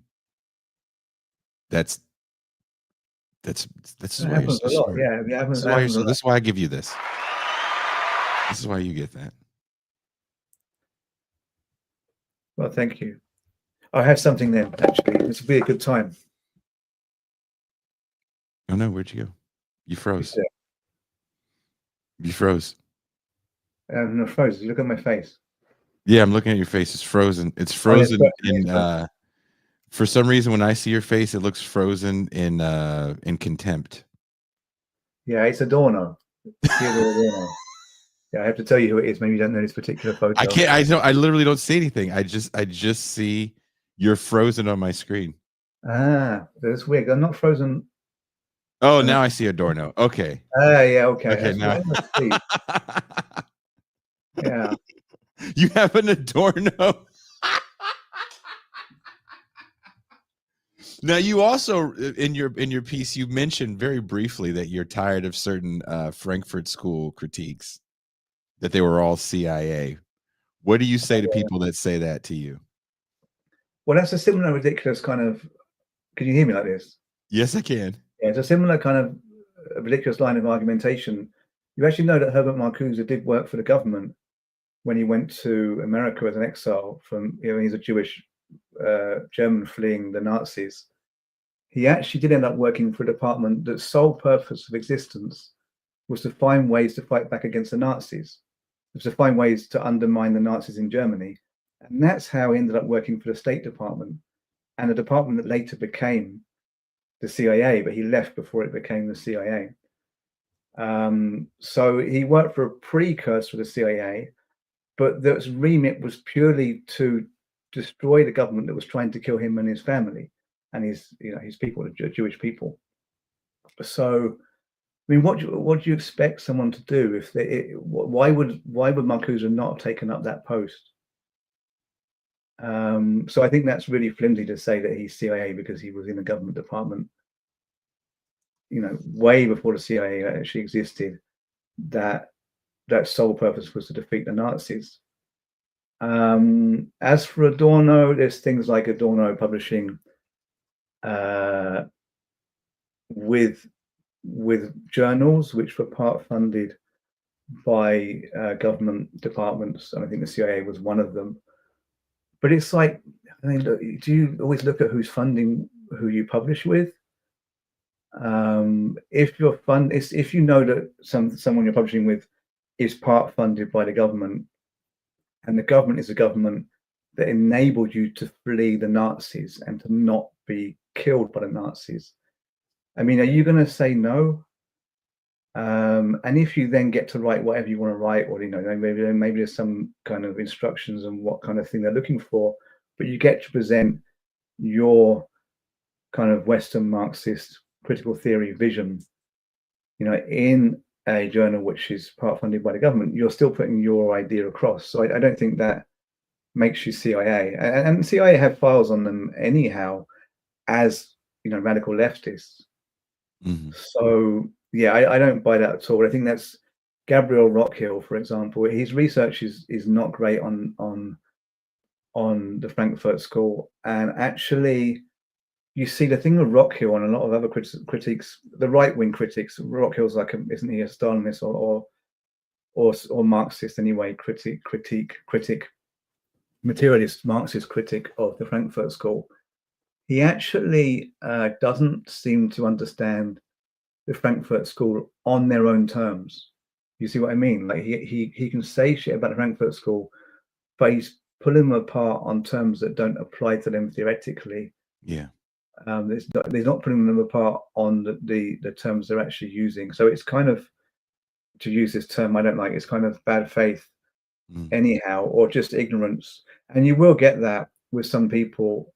That why you're happens so a lot. smart. Yeah, it happens, This is why you're happens a so. lot. This is why I give you this. This is why you get that. Well, thank you. I have something then, actually. This will be a good time. Oh no, where'd you go? You froze. Yeah. You froze. I'm not frozen. Look at my face. Yeah, I'm looking at your face. It's frozen. It's Oh, yeah, frozen in for some reason when I see your face, it looks frozen in contempt. yeah, it's Adorno. Theodore Adorno. Yeah, I have to tell you who it is. Maybe you don't know this particular photo. I can't. I literally don't see anything. I just see you're frozen on my screen. Ah, that's weird. I'm not frozen. Oh, now I see Adorno. Okay. Yeah, okay. Okay, That's now. what I must see. Yeah. You have an Adorno. Now, you also in your piece you mentioned very briefly that you're tired of certain Frankfurt School critiques, that they were all CIA. What do you say to people that say that to you? Well, that's a similar ridiculous kind of. Can you hear me like this? Yes, I can. Yeah, it's a similar kind of ridiculous line of argumentation. You actually know that Herbert Marcuse did work for the government when he went to America as an exile from, he's a Jewish German fleeing the Nazis. He actually did end up working for a department that's sole purpose of existence was to find ways to fight back against the Nazis, was to find ways to undermine the Nazis in Germany. And that's how he ended up working for the State Department, and a department that later became the CIA, but he left before it became the CIA. So he worked for a precursor to the CIA, but the remit was purely to destroy the government that was trying to kill him and his family and his people, the Jewish people. So, I mean, what do you expect someone to do if why would Marcuse not have taken up that post? So I think that's really flimsy to say that he's CIA because he was in a government department, way before the CIA actually existed. That sole purpose was to defeat the Nazis. As for Adorno, there's things like Adorno publishing with journals which were part funded by government departments, and I think the CIA was one of them. But it's like, I mean, do you always look at who's funding who you publish with? If you know that someone you're publishing with is part funded by the government, and the government is a government that enabled you to flee the Nazis and to not be killed by the Nazis, I mean, are you going to say no? And if you then get to write whatever you want to write, or maybe there's some kind of instructions on what kind of thing they're looking for, but you get to present your kind of Western Marxist critical theory vision, in a journal which is part funded by the government, you're still putting your idea across. So I don't think that makes you CIA. And CIA have files on them anyhow, as radical leftists. Mm-hmm. So yeah, I don't buy that at all. I think that's Gabriel Rockhill, for example. His research is not great on the Frankfurt School, and actually, you see the thing with Rockhill and a lot of other critiques, the right-wing critics. Rockhill's like, isn't he a Stalinist or Marxist anyway? Critic, materialist Marxist critic of the Frankfurt School. He actually doesn't seem to understand the Frankfurt School on their own terms. You see what I mean? Like he can say shit about the Frankfurt School, but he's pulling them apart on terms that don't apply to them theoretically. Yeah. They're not putting them apart on the terms they're actually using. So it's kind of, to use this term I don't like, it's kind of bad faith anyhow, or just ignorance. And you will get that with some people.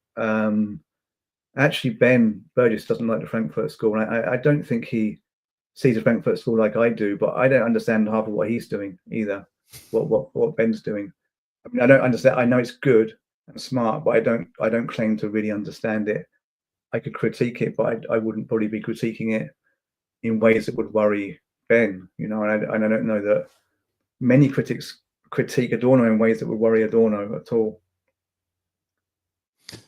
Actually, Ben Burgess doesn't like the Frankfurt School. I don't think he sees the Frankfurt School like I do, but I don't understand half of what he's doing either, what Ben's doing. I mean, I don't understand. I know it's good and smart, but I don't claim to really understand it. I could critique it, but I wouldn't probably be critiquing it in ways that would worry Ben. You know, and I don't know that many critics critique Adorno in ways that would worry Adorno at all.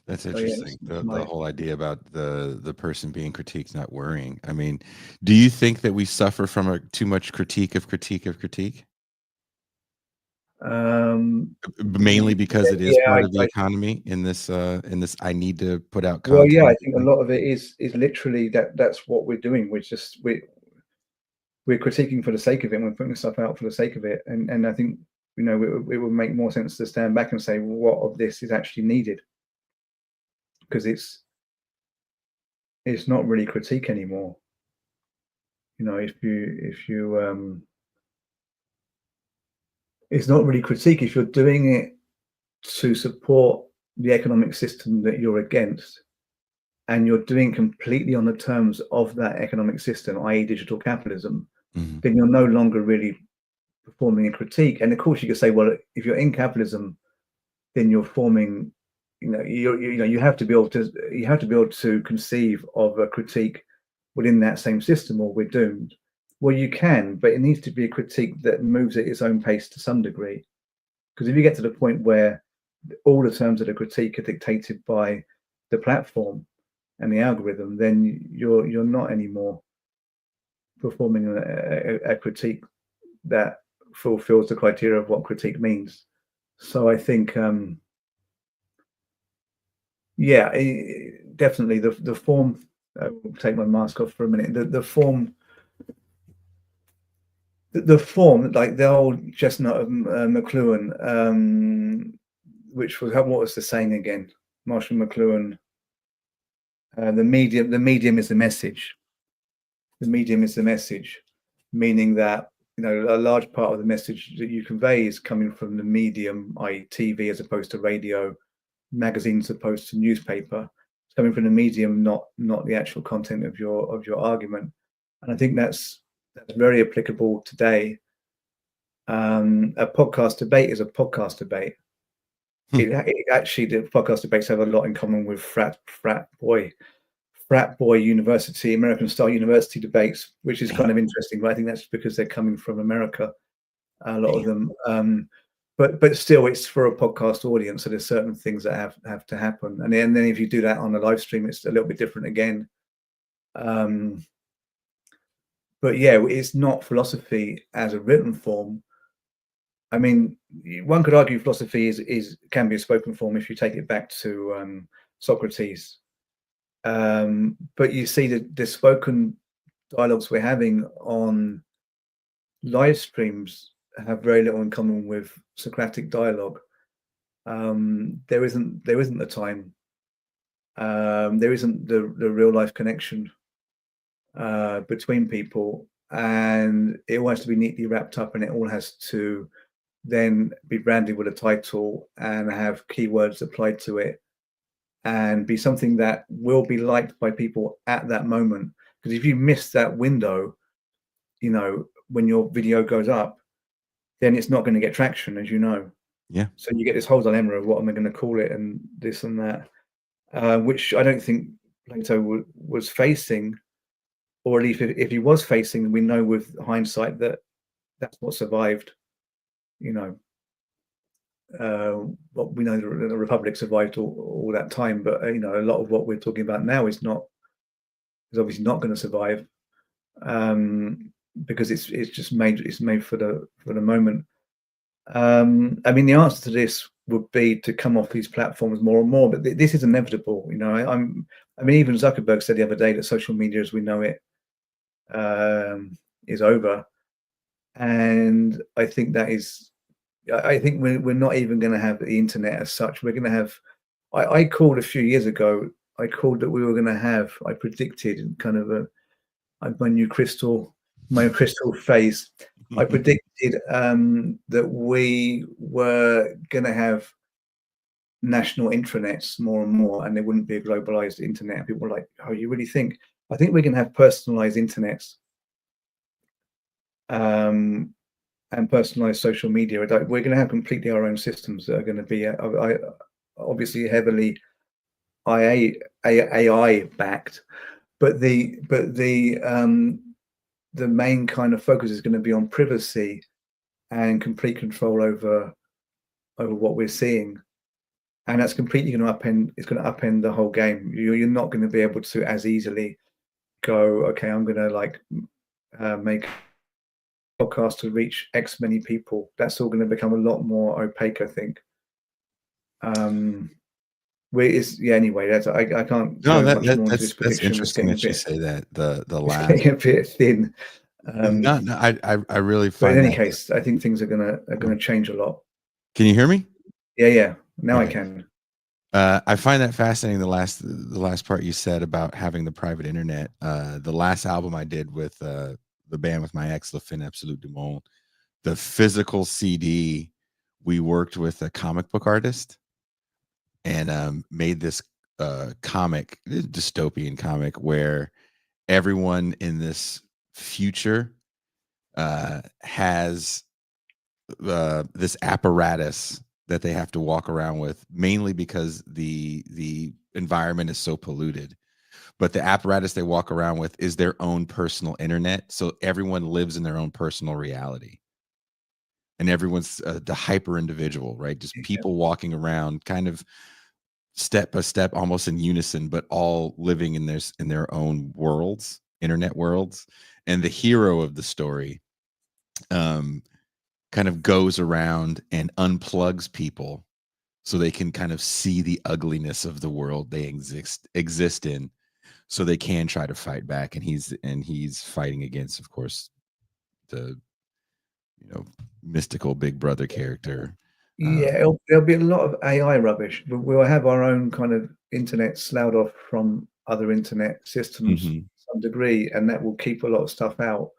That's So yeah, interesting. it's The my whole idea about the person being critiqued, not worrying. I mean, do you think that we suffer from a too much critique of critique of critique? Mainly because it is yeah, part of the economy in this I need to put out well, yeah, I content. think a lot of it is literally that's what we're doing. We're critiquing for the sake of it, and we're putting stuff out for the sake of it. And I think, you know, it would make more sense to stand back and say, well, what of this is actually needed? Because it's not really critique anymore. You know, if you it's not really critique if you're doing it to support the economic system that you're against, and you're doing completely on the terms of that economic system, i.e., digital capitalism, Mhm. then you're no longer really performing a critique. And of course, you could say, well, if you're in capitalism, then you're forming, you know, you have to be able to conceive of a critique within that same system, or we're doomed. Well, you can, but it needs to be a critique that moves at its own pace to some degree. Because if you get to the point where all the terms of the critique are dictated by the platform and the algorithm, then you're not anymore performing a critique that fulfills the criteria of what critique means. So I think, yeah, definitely the form. I'll take my mask off for a minute. The form, the form, like the old chestnut of McLuhan, which was what was the saying again? Marshall McLuhan. The medium is the message. The medium is the message, meaning that, you know, a large part of the message that you convey is coming from the medium, i.e., TV, as opposed to radio, magazines opposed to newspaper. It's coming from the medium, not the actual content of your argument. And I think that's very applicable today. A podcast debate is a podcast debate. Hmm. It actually, the podcast debates have a lot in common with frat boy university, American style university debates, which is kind Damn, of interesting. But I think that's because they're coming from America, a lot of damn. them. But still, it's for a podcast audience, so there's certain things that have to happen. And then if you do that on a live stream, it's a little bit different again. But yeah, it's not philosophy as a written form. I mean, one could argue philosophy can be a spoken form if you take it back to Socrates. But you see the spoken dialogues we're having on live streams have very little in common with Socratic dialogue. There isn't the time. There isn't the real life connection between people, and it all has to be neatly wrapped up, and it all has to then be branded with a title and have keywords applied to it, and be something that will be liked by people at that moment. Because if you miss that window, you know, when your video goes up, then it's not going to get traction, as you know. Yeah. So you get this whole dilemma of what am I going to call it, and this and that, which I don't think Plato was facing, or at least if he was facing, we know with hindsight that that's what survived. You know, well, we know the Republic survived all that time, but you know, a lot of what we're talking about now is obviously not going to survive, because it's made for the moment. I mean, the answer to this would be to come off these platforms more and more, but this is inevitable. You know, I mean, even Zuckerberg said the other day that social media as we know it is over, and I think that is. I think we're not even going to have the internet as such. We're going to have. I called a few years ago. I called that we were going to have. I predicted kind of my crystal phase. I predicted that we were going to have national intranets more and more, and there wouldn't be a globalized internet. People were like, "Oh, you really think?" I think we're going to have personalized internets, and personalized social media. We're going to have completely our own systems that are going to be obviously heavily AI backed, but the main kind of focus is going to be on privacy and complete control over what we're seeing. And that's completely going to upend the whole game. You're not going to be able to as easily go, okay, I'm going to like make a podcast to reach X many people. That's all going to become a lot more opaque, I think. Anyway, I can't No, go much more into this that's prediction. It's interesting getting a that you bit say that. The it's last, getting a bit thin. no, no, I really But in find any that. case, I think things are gonna change a lot. Can you hear me? Yeah. Now I Okay. can. I find that fascinating. The last part you said about having the private internet. The last album I did with the band with my ex, La Fin Absolute du Monde, the physical CD, we worked with a comic book artist and made this dystopian comic where everyone in this future has this apparatus that they have to walk around with, mainly because the environment is so polluted. But the apparatus they walk around with is their own personal internet, so everyone lives in their own personal reality, and everyone's the hyper individual, right? Just Yeah. people walking around, kind of step by step, almost in unison, but all living in their own worlds, internet worlds. And the hero of the story um, kind of goes around and unplugs people so they can kind of see the ugliness of the world they exist in, so they can try to fight back. And he's fighting against, of course, the mystical Big Brother character. Yeah, there'll be a lot of AI rubbish. We'll have our own kind of internet sloughed off from other internet systems Mhm. to some degree, and that will keep a lot of stuff out.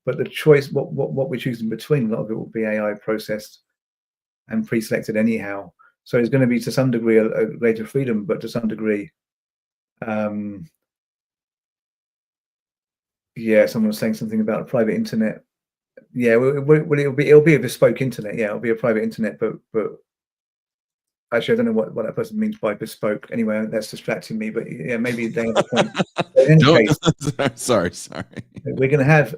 But the choice, what we choose in between, a lot of it will be AI processed and pre-selected anyhow. So it's going to be to some degree a greater freedom, but to some degree, yeah. Someone was saying something about a private internet. Yeah, it'll be a bespoke internet. Yeah, it'll be a private internet, but actually, I don't know what that person means by bespoke. Anyway, that's distracting me. But yeah, maybe they have a point. But in any Don't, case, sorry. we're going to have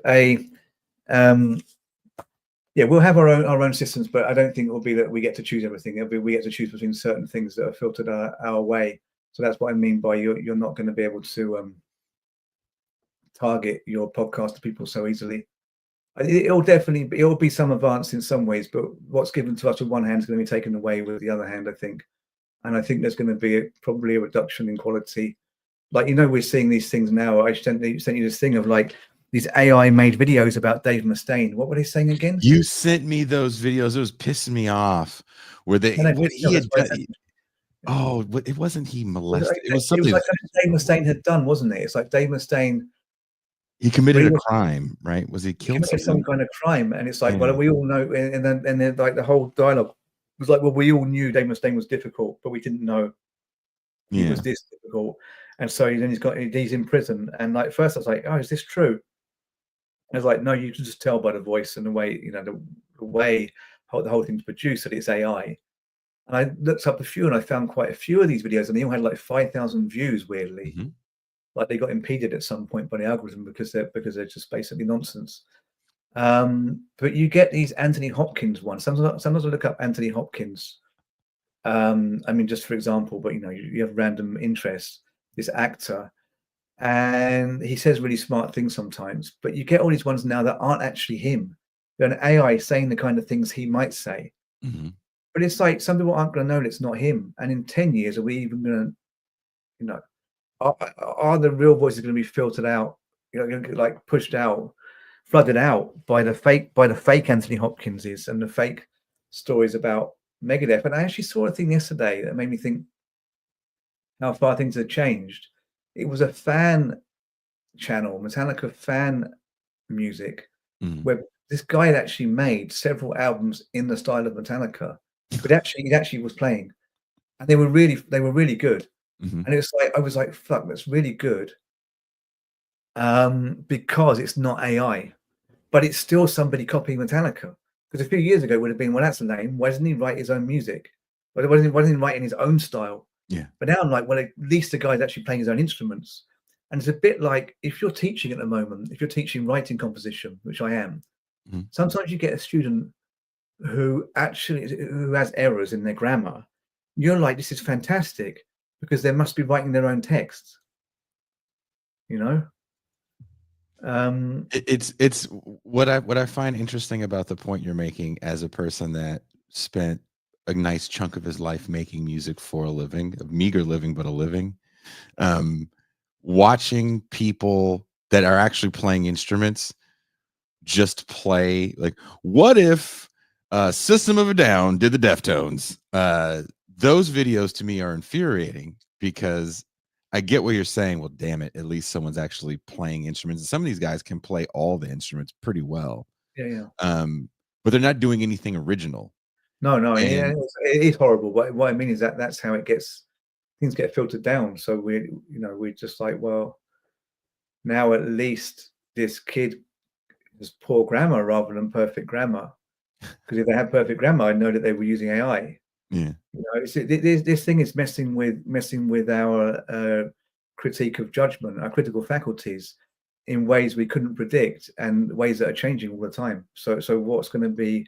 we'll have our own systems, but I don't think it will be that we get to choose everything. It'll be we get to choose between certain things that are filtered our way. So that's what I mean by you're not going to be able to target your podcast to people so easily. It'll be some advance in some ways, but what's given to us with one hand is going to be taken away with the other hand, I think. And I think there's going to be probably a reduction in quality. Like, we're seeing these things now. I sent you this thing of like these AI made videos about Dave Mustaine. What were they saying again? You sent me those videos. It was pissing me off. Where what he had done. Oh, it wasn't he molested. It was It was something. like Dave Mustaine had done, wasn't it? It's like Dave Mustaine. He committed a crime, right? Was he killed committed some someone? kind of crime, and it's like, Yeah. well, we all know, and then like the whole dialogue was like, well, we all knew Dave Mustaine was difficult, but we didn't know he was this difficult, and so then he's in prison, and like first I was like, oh, is this true? I was like, no, you can just tell by the voice and the way the way the whole thing's produced that it's AI. And I looked up a few, and I found quite a few of these videos, and they all had like 5,000 views. Weirdly, like they got impeded at some point by the algorithm because they're just basically nonsense. But you get these Anthony Hopkins ones. Sometimes I look up Anthony Hopkins. I mean, just for example, but you have random interests. This actor, and he says really smart things sometimes. But you get all these ones now that aren't actually him. They're an AI saying the kind of things he might say. But it's like some people aren't going to know that it's not him. And in 10 years, are we even going to, are the real voices going to be filtered out? Like pushed out, flooded out by the fake Anthony Hopkinses and the fake stories about Megadeth. And I actually saw a thing yesterday that made me think how far things have changed. It was a fan channel, Metallica fan music, where this guy had actually made several albums in the style of Metallica, but he actually was playing, and they were really good. And it was like I was like, fuck, that's really good. Because it's not AI, but it's still somebody copying Metallica. Because a few years ago it would have been, well, that's lame. Why doesn't he write his own music? Why doesn't he write in his own style? Yeah. But now I'm like, well, at least the guy's actually playing his own instruments. And it's a bit like if you're teaching at the moment, if you're teaching writing composition, which I am, Mhm. sometimes you get a student who has errors in their grammar. You're like, this is fantastic because they must be writing their own texts, you know? It's what I find interesting about the point you're making as a person that spent a nice chunk of his life making music for a living, a meager living, but a living. Um, Watching people that are actually playing instruments just play like, what if System of a Down did the Deftones? Those videos to me are infuriating because I get what you're saying. Well, damn it, at least someone's actually playing instruments. And some of these guys can play all the instruments pretty well. Yeah, yeah. But they're not doing anything original. No, yeah, And it is horrible. What I mean is that's how it gets, things get filtered down. So we're just like, well, now at least this kid has poor grammar rather than perfect grammar. Because if they had perfect grammar, I'd know that they were using AI. yeah, This thing is messing with our critique of judgment, our critical faculties, in ways we couldn't predict and ways that are changing all the time. So what's going to be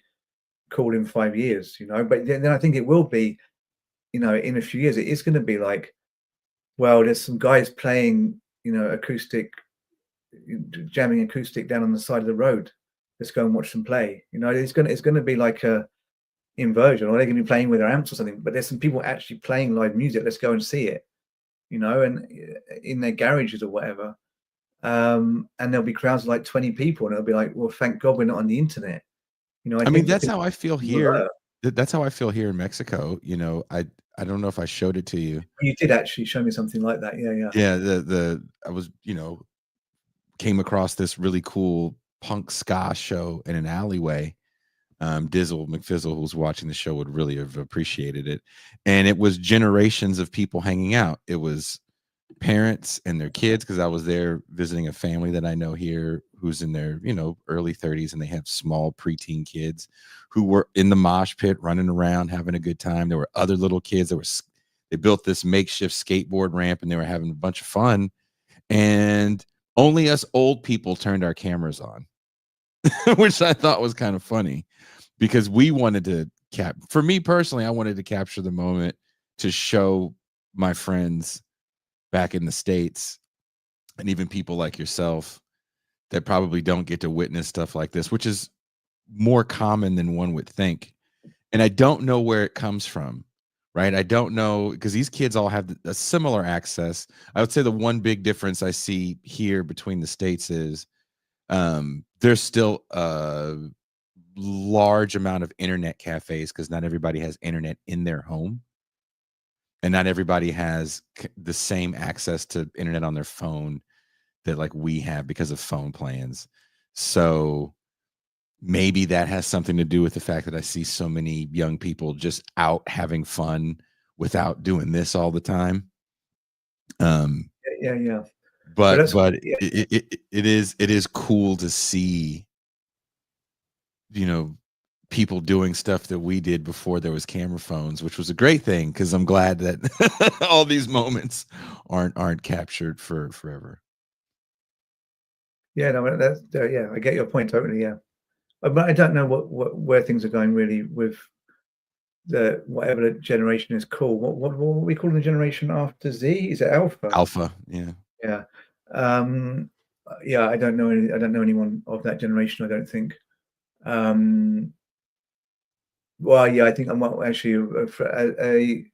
cool in 5 years, But then I think it will be, in a few years, it is going to be like, well, there's some guys playing, acoustic, jamming acoustic down on the side of the road. Let's go and watch them play. It's going to be like a inversion, or they're going to be playing with their amps or something. But there's some people actually playing live music. Let's go and see it, and in their garages or whatever. And there'll be crowds of like 20 people, and it'll be like, well, thank God we're not on the internet. I I mean think that's how I feel here. alert. That's how I feel here in Mexico. I don't know if I showed it to you. You did actually show me something like that. Yeah, yeah. Yeah, the I was came across this really cool punk ska show in an alleyway. Dizzle McFizzle, who's watching the show, would really have appreciated it. And it was generations of people hanging out. It was parents and their kids, because I was there visiting a family that I know here who's in their, early 30s, and they have small preteen kids who were in the mosh pit running around having a good time. There were other little kids they built this makeshift skateboard ramp and they were having a bunch of fun. And only us old people turned our cameras on, which I thought was kind of funny because we wanted to for me personally, I wanted to capture the moment to show my friends back in the States, and even people like yourself that probably don't get to witness stuff like this, which is more common than one would think. And I don't know where it comes from, right? I don't know, because these kids all have a similar access. I would say the one big difference I see here between the states is there's still a large amount of internet cafes, because not everybody has internet in their home, and not everybody has the same access to internet on their phone that like we have because of phone plans. So maybe that has something to do with the fact that I see so many young people just out having fun without doing this all the time. Yeah. But But that's yeah, it is cool to see, you know, people doing stuff that we did before there was camera phones, which was a great thing, because I'm glad that all these moments aren't captured for forever. yeah. No, that's yeah. I get your point totally. Yeah, but I don't know where things are going really with the whatever the generation is called. What are we calling the generation after Z? Is it Alpha? Alpha, yeah. Yeah. Yeah, I don't know anyone of that generation, I don't think. Well, yeah, I think I'm actually a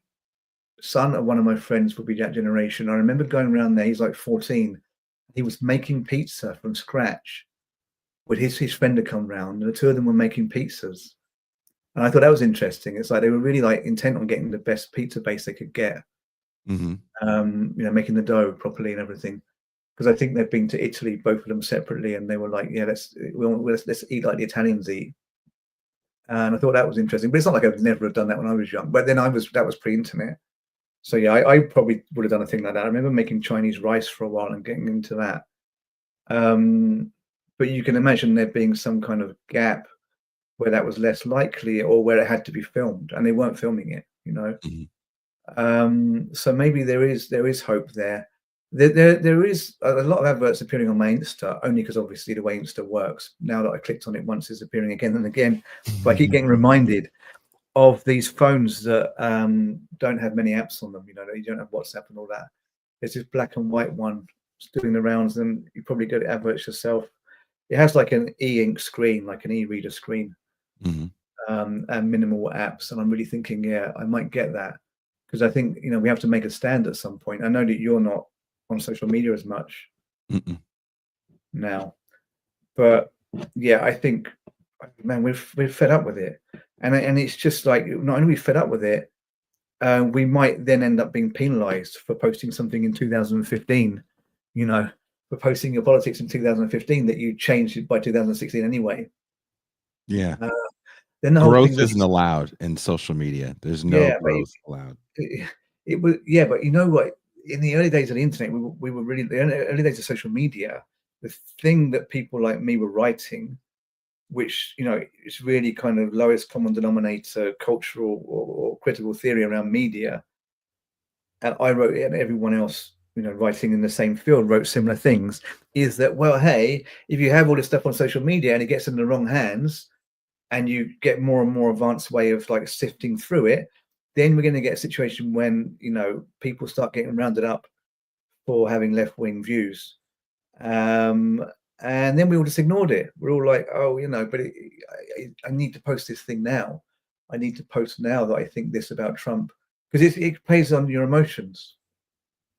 son of one of my friends would be that generation. I remember going around there. He's like 14. He was making pizza from scratch with his friend had come round, and the two of them were making pizzas. And I thought that was interesting. It's like they were really like intent on getting the best pizza base they could get. Hmm. Making the dough properly and everything. Because I think they've been to Italy, both of them separately, and they were like, "Yeah, let's eat like the Italians eat." And I thought that was interesting. But it's not like I've never done that when I was young. But then that was pre-internet. So yeah, I probably would have done a thing like that. I remember making Chinese rice for a while and getting into that. But you can imagine there being some kind of gap where that was less likely, or where it had to be filmed, and they weren't filming it, you know. So maybe there is hope there. There is a lot of adverts appearing on my Insta, only because obviously the way Insta works, now that I clicked on it once, it's appearing again and again. But I keep getting reminded of these phones that don't have many apps on them. You know, you don't have WhatsApp and all that. There's this black and white one doing the rounds, and you probably get adverts yourself. It has like an e-ink screen, like an e-reader screen, and minimal apps. And I'm really thinking, yeah, I might get that, because I think, you know, we have to make a stand at some point. I know that you're not on social media as much now, but yeah, I think, man, we're fed up with it, and it's just like, not only are we fed up with it, we might then end up being penalised for posting something in 2015, you know, for posting your politics in 2015 that you changed it by 2016 anyway. Yeah. Then the whole Growth thing isn't allowed in social media. There's no yeah, but growth allowed. it was, yeah, but you know what? In the early days of the internet, we were really, the early days of social media, the thing that people like me were writing, which, you know, is really kind of lowest common denominator cultural or critical theory around media, and I wrote it, and everyone else, you know, writing in the same field wrote similar things, is that, well, hey, if you have all this stuff on social media and it gets in the wrong hands, and you get more and more advanced way of like sifting through it, then we're going to get a situation when, you know, people start getting rounded up for having left-wing views, and then we all just ignored it. We're all like, oh, you know, but I need to post this thing now. I need to post now that I think this about Trump, because it plays on your emotions.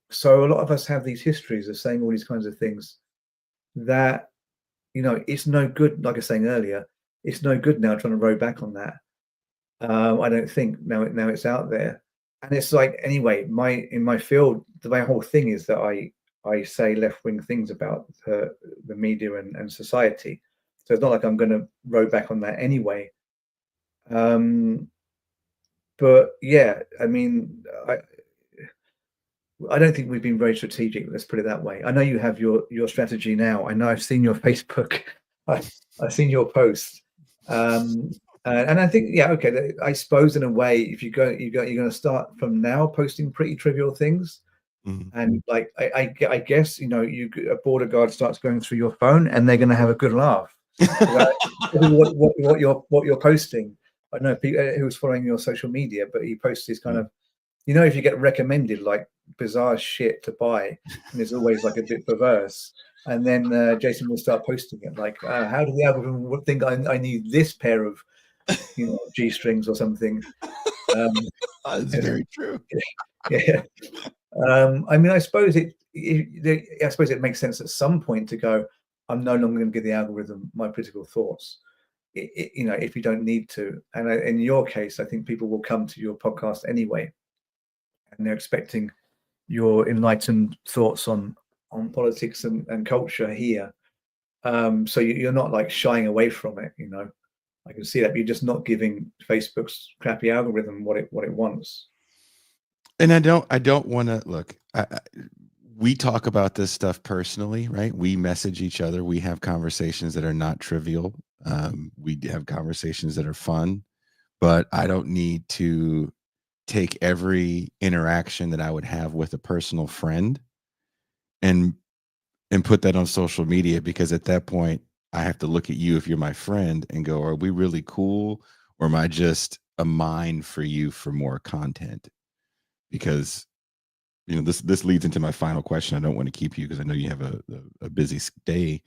So a lot of us have these histories of saying all these kinds of things that, you know, it's no good. Like I was saying earlier, it's no good now trying to row back on that. I don't think now it's out there, and it's like, anyway, in my field, my whole thing is that I say left wing things about the media and society. So it's not like I'm going to row back on that anyway. But yeah, I mean, I don't think we've been very strategic. Let's put it that way. I know you have your strategy now. I know I've seen your Facebook. I've seen your post, and I think, yeah, okay. I suppose in a way, if you're going to start from now posting pretty trivial things, and like I guess, you know, a border guard starts going through your phone, and they're going to have a good laugh. What you're posting. I know who's following your social media, but he posts this kind of, you know, if you get recommended like bizarre shit to buy, and it's always like a bit perverse, and then Jason will start posting it like, how do the algorithm think I need this pair of, you know, G strings or something? That's very true. Yeah. I mean, I suppose it makes sense at some point to go, I'm no longer going to give the algorithm my political thoughts. You know, if you don't need to, and in your case, I think people will come to your podcast anyway, and they're expecting your enlightened thoughts on politics and culture here. So you're not like shying away from it. You know, I can see that, but you're just not giving Facebook's crappy algorithm what it wants. And I don't want to look. We talk about this stuff personally, right? We message each other. We have conversations that are not trivial. We have conversations that are fun, but I don't need to take every interaction that I would have with a personal friend and put that on social media, because at that point I have to look at you, if you're my friend, and go, are we really cool, or am I just a mine for you for more content? Because, you know, this leads into my final question. I don't want to keep you because I know you have a busy day.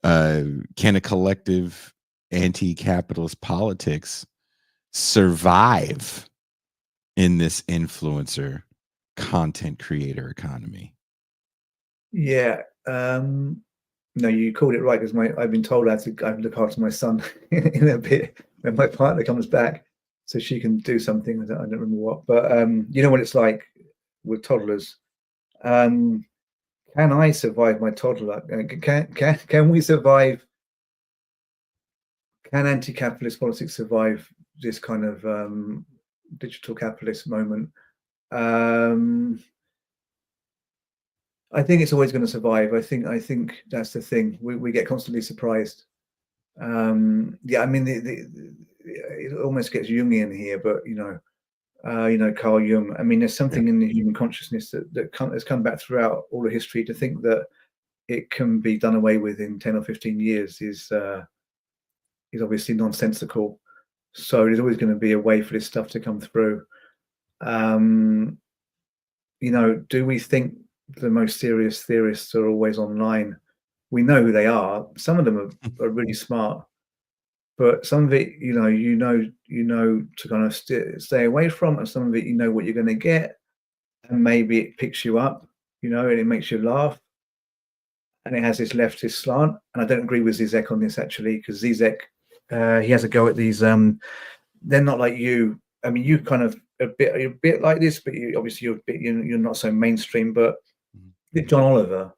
Can a collective anti-capitalist politics survive in this influencer content creator economy? Yeah. No, you called it right, because I've been told I have to look after my son in a bit when my partner comes back, so she can do something. I don't remember what, but you know what it's like with toddlers. Can I survive my toddler? Can we survive? Can anti-capitalist politics survive this kind of digital capitalist moment? I think it's always going to survive. I think that's the thing. We get constantly surprised. Yeah, I mean, it almost gets Jungian here, but Carl Jung. I mean, there's something in the human consciousness that has come back throughout all of history. To think that it can be done away with in 10 or 15 years is obviously nonsensical. So there's always going to be a way for this stuff to come through. Do we think the most serious theorists are always online? We know who they are. Some of them are really smart, but some of it, you know to kind of stay away from, and some of it, you know what you're going to get, and maybe it picks you up, and it makes you laugh, and it has this leftist slant. And I don't agree with Zizek on this, actually, because Zizek, he has a go at these. They're not like you. I mean, you kind of you're a bit like this, but obviously you're not so mainstream. But John Oliver,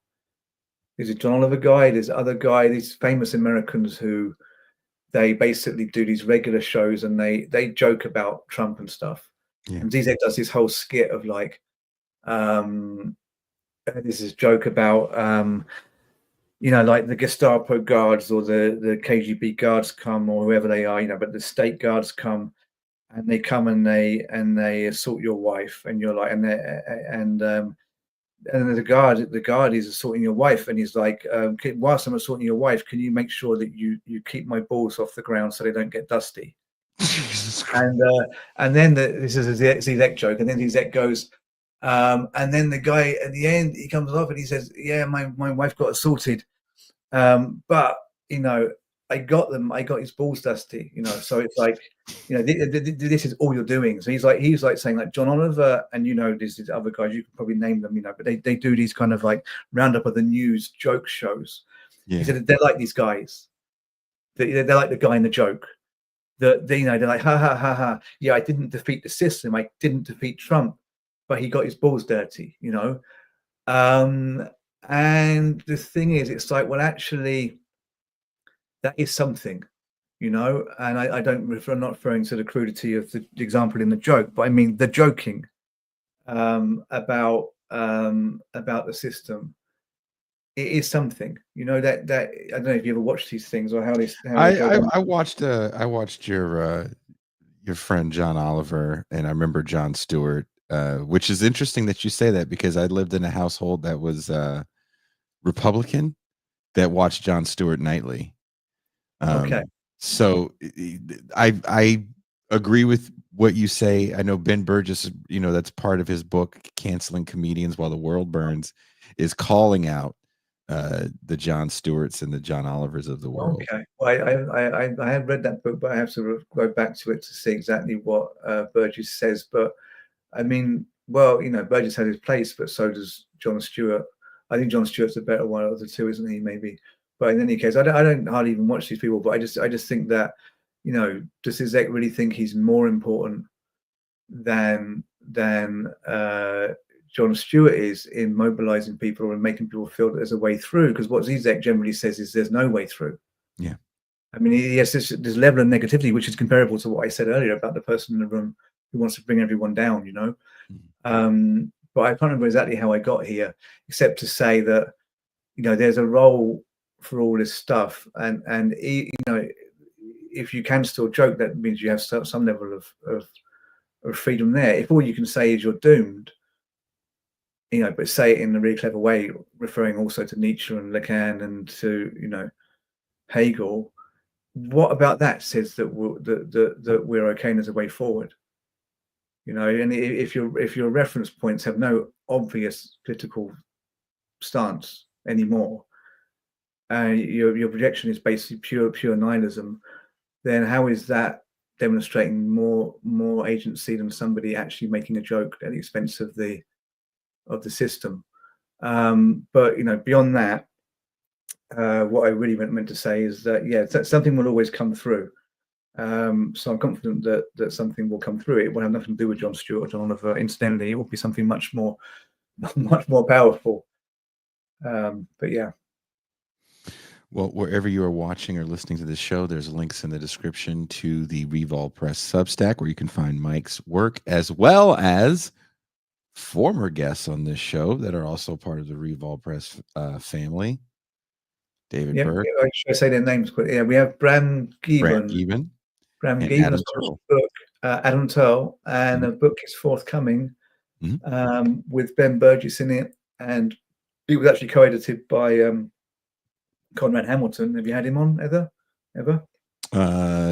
there's a John Oliver guy. There's other guy. These famous Americans who they basically do these regular shows, and they joke about Trump and stuff. Yeah. And Zizek does this whole skit of like, this is joke about like the Gestapo guards or the KGB guards come, or whoever they are, but the state guards come, and they come and they assault your wife, and you're like, and the guard is assaulting your wife, and he's like, whilst I'm assaulting your wife, can you make sure that you keep my balls off the ground so they don't get dusty? And then this is a Zizek joke, and then Zizek goes, and then the guy at the end, he comes off and he says, yeah, my wife got assaulted, but I got his balls dusty, so it's like, this is all you're doing. So he's like saying, like, John Oliver, and there's these other guys, you can probably name them, but they do these kind of like roundup of the news joke shows. Yeah. He said they're like these guys. They're like the guy in the joke. They're like, ha ha ha ha. Yeah, I didn't defeat the system. I didn't defeat Trump, but he got his balls dirty, And the thing is, it's like, well, actually, that is something, and I'm not referring to the crudity of the example in the joke, but I mean the joking about the system. It is something, that I don't know if you ever watched these things or how they I watched your friend John Oliver, and I remember Jon Stewart, which is interesting that you say that, because I lived in a household that was Republican that watched Jon Stewart nightly. Okay. So I agree with what you say. I know Ben Burgess, that's part of his book, Canceling Comedians While the World Burns, is calling out the Jon Stewarts and the John Olivers of the world. Okay. Well, I had read that book, but I have to go back to it to see exactly what Burgess says. But I mean, well, Burgess had his place, but so does Jon Stewart. I think Jon Stewart's a better one of the two, isn't he? Maybe. But in any case, I don't hardly even watch these people. But I just think that, does Zizek really think he's more important than Jon Stewart is in mobilizing people and making people feel that there's a way through? Because what Zizek generally says is there's no way through. Yeah. I mean, yes, this level of negativity, which is comparable to what I said earlier about the person in the room who wants to bring everyone down, But I can't remember exactly how I got here, except to say that, there's a role for all this stuff. And if you can still joke, that means you have some level of freedom there. If all you can say is you're doomed, but say it in a really clever way, referring also to Nietzsche and Lacan and to, Hegel, what about that says that we're okay and there's a way forward? And if your reference points have no obvious political stance anymore, and your projection is basically pure nihilism, then how is that demonstrating more agency than somebody actually making a joke at the expense of the system? But beyond that, what I really meant to say is that something will always come through. So I'm confident that something will come through. It will have nothing to do with Jon Stewart or John Oliver. Incidentally, it will be something much more powerful. But yeah. Well, wherever you are watching or listening to this show, there's links in the description to the Revol Press Substack, where you can find Mike's work, as well as former guests on this show that are also part of the Revol Press family. David Burke. Should I say their names quickly? Yeah, we have Bram Gieben. Graham And Given Adam has published Turl. a book, Adam Turl, and a book is forthcoming with Ben Burgess in it, and it was actually co-edited by Conrad Hamilton. Have you had him on ever?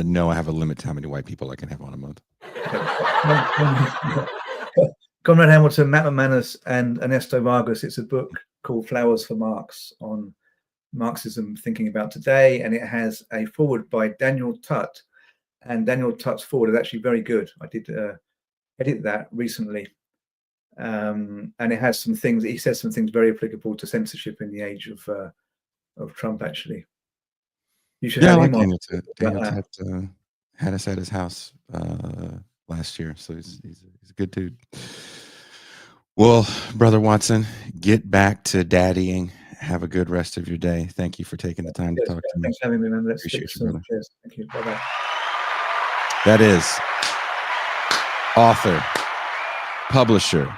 No, I have a limit to how many white people I can have on a month. Conrad Hamilton, Matt McManus, and Ernesto Vargas. It's a book called Flowers for Marx on Marxism thinking about today, and it has a foreword by Daniel Tutt, and Daniel Tutt's foreword is actually very good. I did edit that recently, and it has some things. He says some things very applicable to censorship in the age of Trump. Actually, you should have him on. Daniel Tutt had us at his house last year, so he's a good dude. Well, Brother Watson, get back to daddying. Have a good rest of your day. Thank you for taking the time to talk to me. Thanks for having me, man. Let's Appreciate speak you, soon. brother. Cheers. Thank you. Bye-bye. That is author, publisher,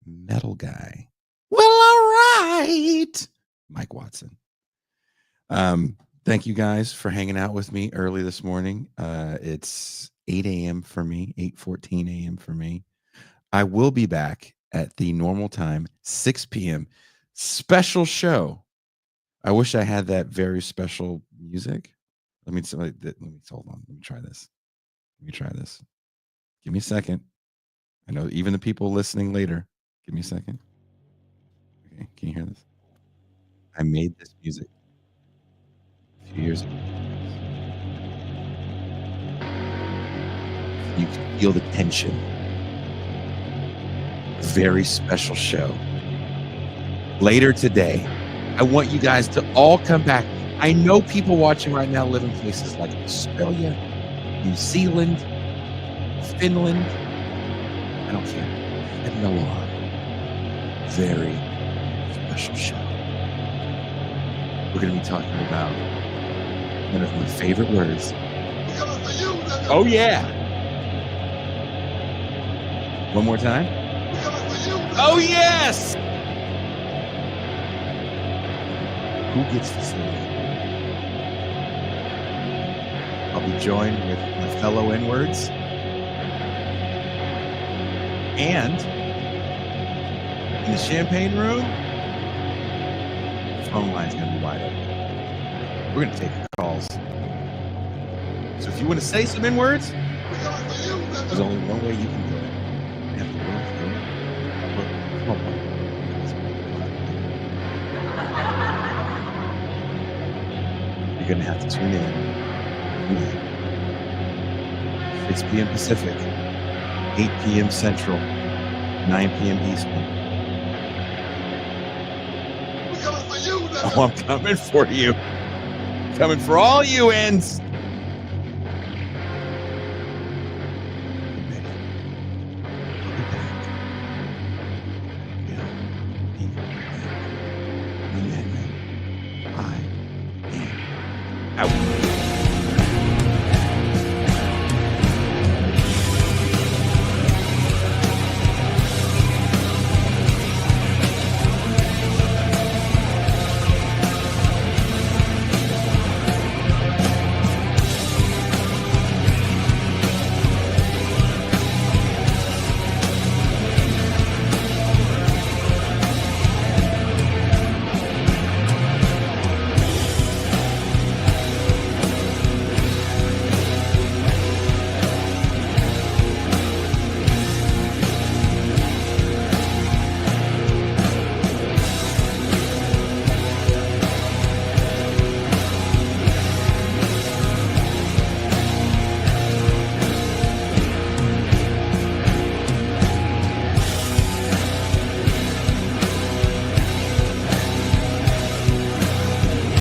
metal guy. Well, all right, Mike Watson. Thank you guys for hanging out with me early this morning. It's 8 a.m. for me, 8:14 a.m. for me. I will be back at the normal time, 6 p.m. Special show. I wish I had that very special music. Let me hold on. Let me try this. Give me a second. I know even the people listening later. Give me a second. Okay, can you hear this? I made this music a few years ago. You can feel the tension. Very special show. Later today, I want you guys to all come back. I know people watching right now live in places like Australia, New Zealand, Finland. I don't care. And Milan. Very special show. We're going to be talking about one of my favorite words. Oh, yeah. One more time. Oh, yes. Who gets to say that? I'll be joined with my fellow N-words. And in the champagne room, the phone line's going to be wide open. We're going to take calls. So if you want to say some N-words, there's only one way you can do it. You have to work through it. You're going to have to tune in. 6 p.m. Pacific, 8 p.m. Central, 9 p.m. Eastern. Oh, I'm coming for you. Coming for all you ends.